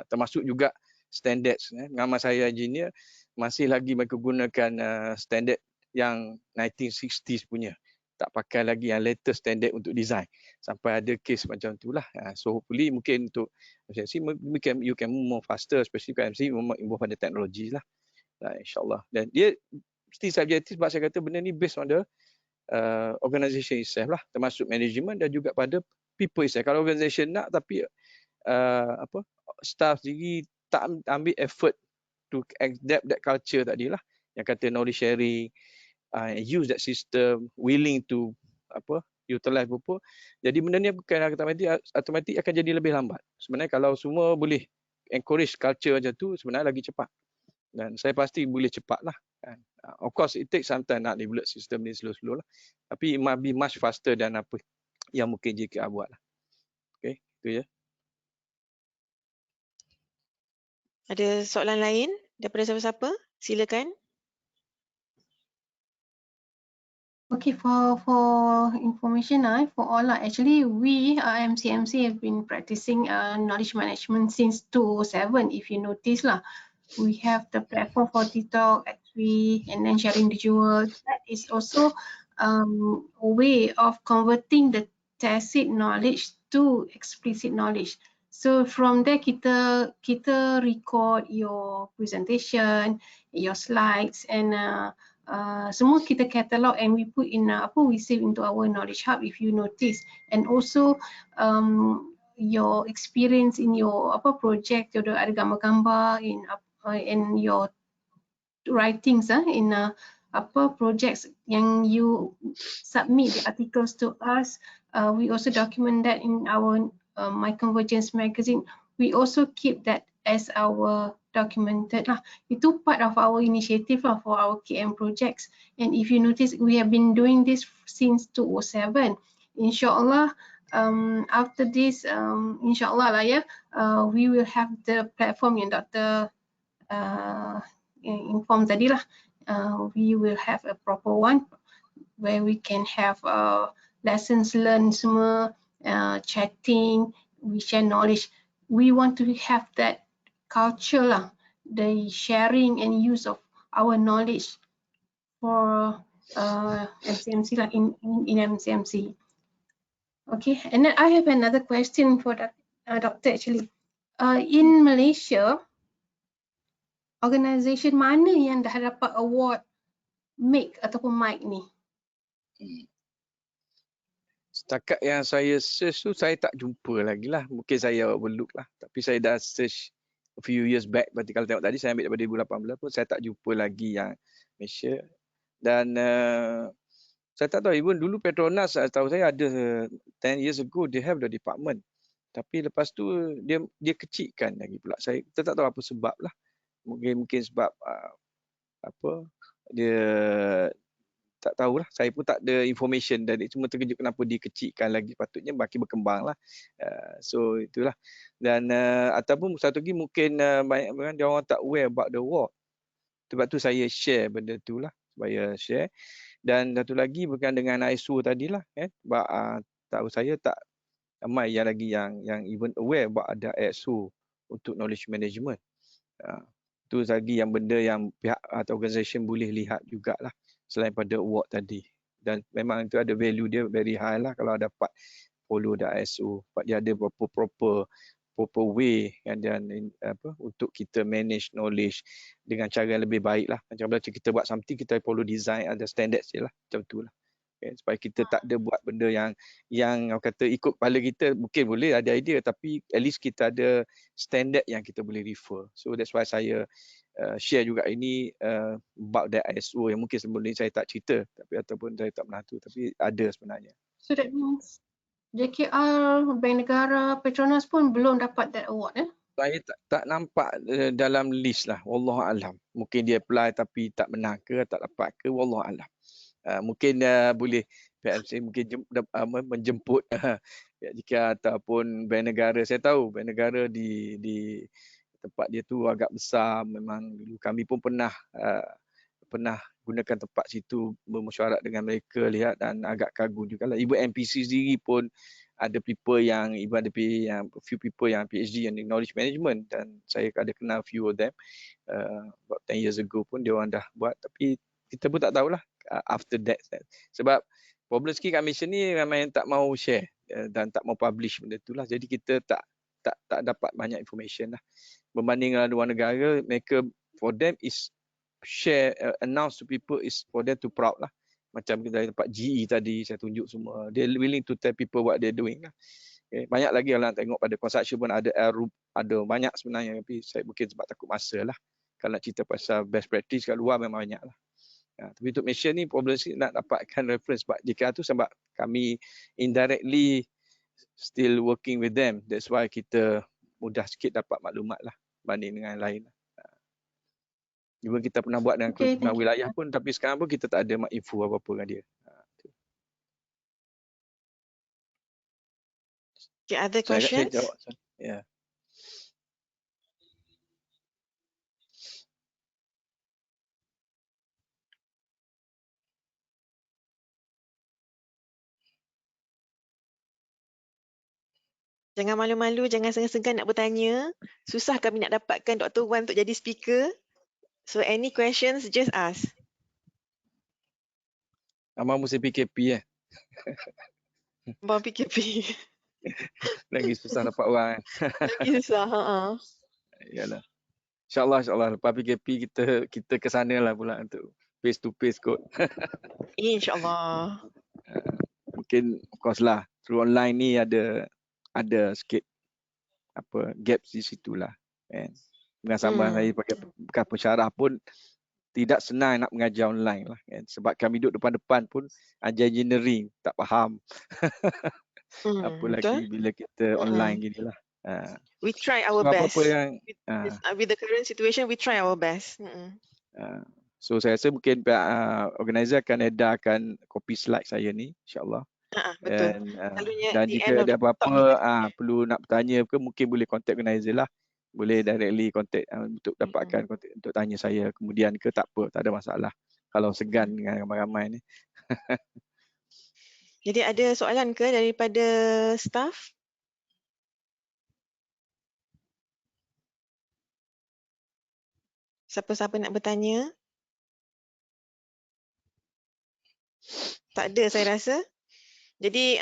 Termasuk juga standards. Nama saya engineer masih lagi mereka gunakan standard yang 1960s punya. Tak pakai lagi yang latest standard untuk design. Sampai ada case macam itulah. So hopefully mungkin untuk MC you can move more faster, especially untuk MC involve pada teknologi lah. InsyaAllah. Dan dia mesti subjektif sebab saya kata benda ni based on the organisation itself lah. Termasuk management dan juga pada people itself. Kalau organisation nak tapi staff sendiri tak ambil effort to adapt that culture tadi lah. Yang kata knowledge sharing, use that system, willing to utilize apa. Jadi benda ni bukan automatik akan jadi lebih lambat. Sebenarnya kalau semua boleh encourage culture macam tu, sebenarnya lagi cepat. Dan saya pasti boleh cepat lah. Of course it takes some time nak develop system ni slow-slow lah. Tapi it might be much faster than apa yang mungkin JKR buat lah. Okay, itu je. Ada soalan lain daripada siapa-siapa? Silakan. Okay, for information, for all, actually we MCMC have been practicing knowledge management since 2007. If you notice lah, we have the platform for TikTok, X3, and then sharing the jewels. That is also a way of converting the tacit knowledge to explicit knowledge. So from there kita record your presentation, your slides, and semua kita catalog and we put in we save into our knowledge hub if you notice. And also your experience in your project, your ada gambar-gambar in your writings in projects yang you submit the articles to us. We also document that in our My Convergence magazine. We also keep that as our documented lah. Itu part of our initiative lah for our KM projects. And if you notice, we have been doing this since 2007. Inshallah, after this, inshallah lah we will have the platform yang Dr. informed tadi lah. We will have a proper one where we can have lessons learned semua, chatting, we share knowledge. We want to have that culture lah, the sharing and use of our knowledge for MCMC lah, in MCMC. Okay, and then I have another question for that doctor actually. In Malaysia, organisation mana yang dah dapat award MIC ataupun MIC ni? Setakat yang saya search tu saya tak jumpa lagi lah. Mungkin saya overlook lah. Tapi saya dah search a few years back. Berarti kalau tengok tadi saya ambil daripada 2018 pun saya tak jumpa lagi yang Malaysia. Dan saya tak tahu, even dulu Petronas tahu saya ada 10 years ago they have the department. Tapi lepas tu dia kecilkan lagi pula. Kita tak tahu apa sebab lah. Mungkin sebab apa dia tak tahulah, saya pun tak ada information dan cuma terkejut kenapa dikecilkan lagi, patutnya makin berkembang lah. So itulah. Dan ataupun satu lagi mungkin banyak orang dia orang tak aware about the award. Sebab tu saya share benda tu lah, supaya share. Dan satu lagi berkaitan dengan ISO tadilah, sebab tahu saya tak ramai yang lagi yang even aware about ada ISO untuk knowledge management. Itu lagi yang benda yang pihak atau organisation boleh lihat jugalah selain pada award tadi. Dan memang itu ada value dia very high lah kalau dapat follow the ISO. Sebab dia ada proper way dan apa untuk kita manage knowledge dengan cara yang lebih baik lah. Macam bila kita buat something, kita follow design, ada standard je lah. Macam tu lah. Okay, supaya kita tak ada buat benda yang kata ikut kepala kita, mungkin boleh ada idea tapi at least kita ada standard yang kita boleh refer. So that's why saya share juga ini about the ISO yang mungkin sebelum ni saya tak cerita tapi ataupun saya tak pernah tu tapi ada sebenarnya. So that means JKR, Bank Negara, Petronas pun belum dapat that award Saya tak nampak dalam list lah, wallahualam. Mungkin dia apply tapi tak menang ke, tak dapat ke, wallahualam. Mungkin boleh PMC mungkin menjemput jika ataupun Bank Negara. Saya tahu Bank Negara di tempat dia tu agak besar. Memang dulu kami pun pernah gunakan tempat situ, bermesyuarat dengan mereka, lihat dan agak kagum juga lah. Ibu MPC sendiri pun ada people yang few people yang PhD yang knowledge management dan saya ada kenal few of them about 10 years ago pun dia orang dah buat tapi kita pun tak tahulah after that. Sebab problem sikit kat Malaysia ni ramai yang tak mau share dan tak mau publish benda tu lah. Jadi kita tak dapat banyak information lah. Berbanding dengan luar negara, mereka for them is share, announce to people is for them to proud lah. Macam kita tempat GE tadi saya tunjuk semua. They willing to tell people what they're doing lah. Okay. Banyak lagi kalau nak tengok pada construction pun ada banyak sebenarnya tapi saya mungkin sebab takut masa lah. Kalau nak cerita pasal best practice kat luar memang banyak lah. Tapi untuk Malaysia ni problem sikit nak dapatkan reference sebab JKR tu sebab kami indirectly still working with them. That's why kita mudah sikit dapat maklumat lah banding dengan lain. Juga kita pernah buat dengan wilayah pun tapi sekarang pun kita tak ada info apa-apa dengan dia. Okay, other questions? Yeah. Jangan malu-malu, jangan segan-segan nak bertanya. Susah kami nak dapatkan Dr. Wan untuk jadi speaker. So any questions, just ask. Abang mesti PKP Abang PKP. Lagi susah dapat orang. Lagi susah. Yalah. InsyaAllah lepas PKP kita ke sana lah pula untuk face to face kot. InsyaAllah. Mungkin of course lah through online ni ada sikit gaps di situlah kan. Dengan sama saya pakai pensyarah pun tidak senang nak mengajar online lah kan. Sebab kami duduk depan-depan pun ajar engineering tak faham. Apalagi bila kita online gini lah. We try our best. Apa yang, with the current situation, we try our best. So saya rasa mungkin organizer akan edarkan copy slide saya ni insyaAllah. Betul. Dan jika ada apa-apa perlu nak bertanya ke mungkin boleh contact organizer lah. Boleh directly contact untuk dapatkan contact untuk tanya saya kemudian ke tak apa, tak ada masalah. Kalau segan dengan ramai-ramai ni. Jadi ada soalan ke daripada staff? Siapa-siapa nak bertanya? Tak ada saya rasa. Jadi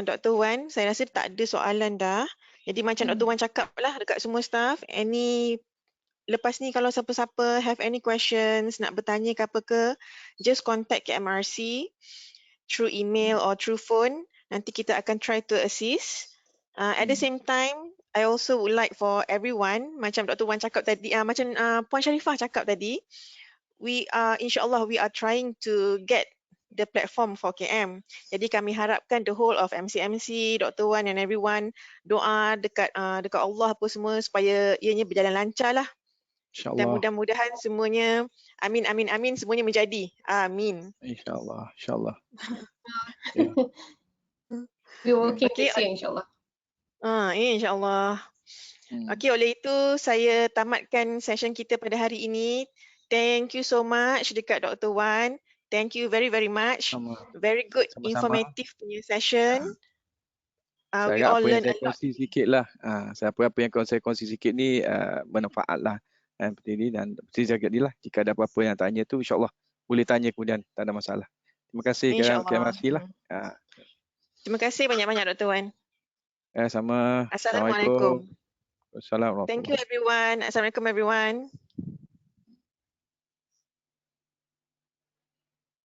Dr. Wan, saya rasa tak ada soalan dah. Jadi macam Dr. Wan cakap lah dekat semua staff, lepas ni kalau siapa-siapa have any questions, nak bertanya ke apa ke, just contact KMRC through email or through phone. Nanti kita akan try to assist. At the same time, I also would like for everyone, macam Dr. Wan cakap tadi, macam Puan Sharifah cakap tadi, insyaAllah we are trying to get the platform for KM. Jadi kami harapkan the whole of MCMC, Dr. Wan and everyone doa dekat Allah apa semua supaya ianya berjalan lancar lah. Dan InsyaAllah. mudah-mudahan semuanya, amin, amin, amin, semuanya menjadi. Amin. InsyaAllah. InsyaAllah. We working Okay, this year, insyaAllah. InsyaAllah. Okey, oleh itu saya tamatkan session kita pada hari ini. Thank you so much dekat Dr. Wan. Thank you very, very much. Very good, Sama-sama. informative punya session. Saya We harap all apa yang learn a saya lot. kongsi sikit lah. Apa yang saya kongsi sikit ni bermanfaat lah. Seperti ini dan seperti jaga ni lah. Jika ada apa-apa yang tanya tu, insyaAllah boleh tanya kemudian. Tak ada masalah. Terima kasih InsyaAllah. KMRC lah. Terima kasih banyak-banyak Dr. Wan. Sama. Assalamualaikum. Assalamualaikum. Thank you everyone. Assalamualaikum everyone.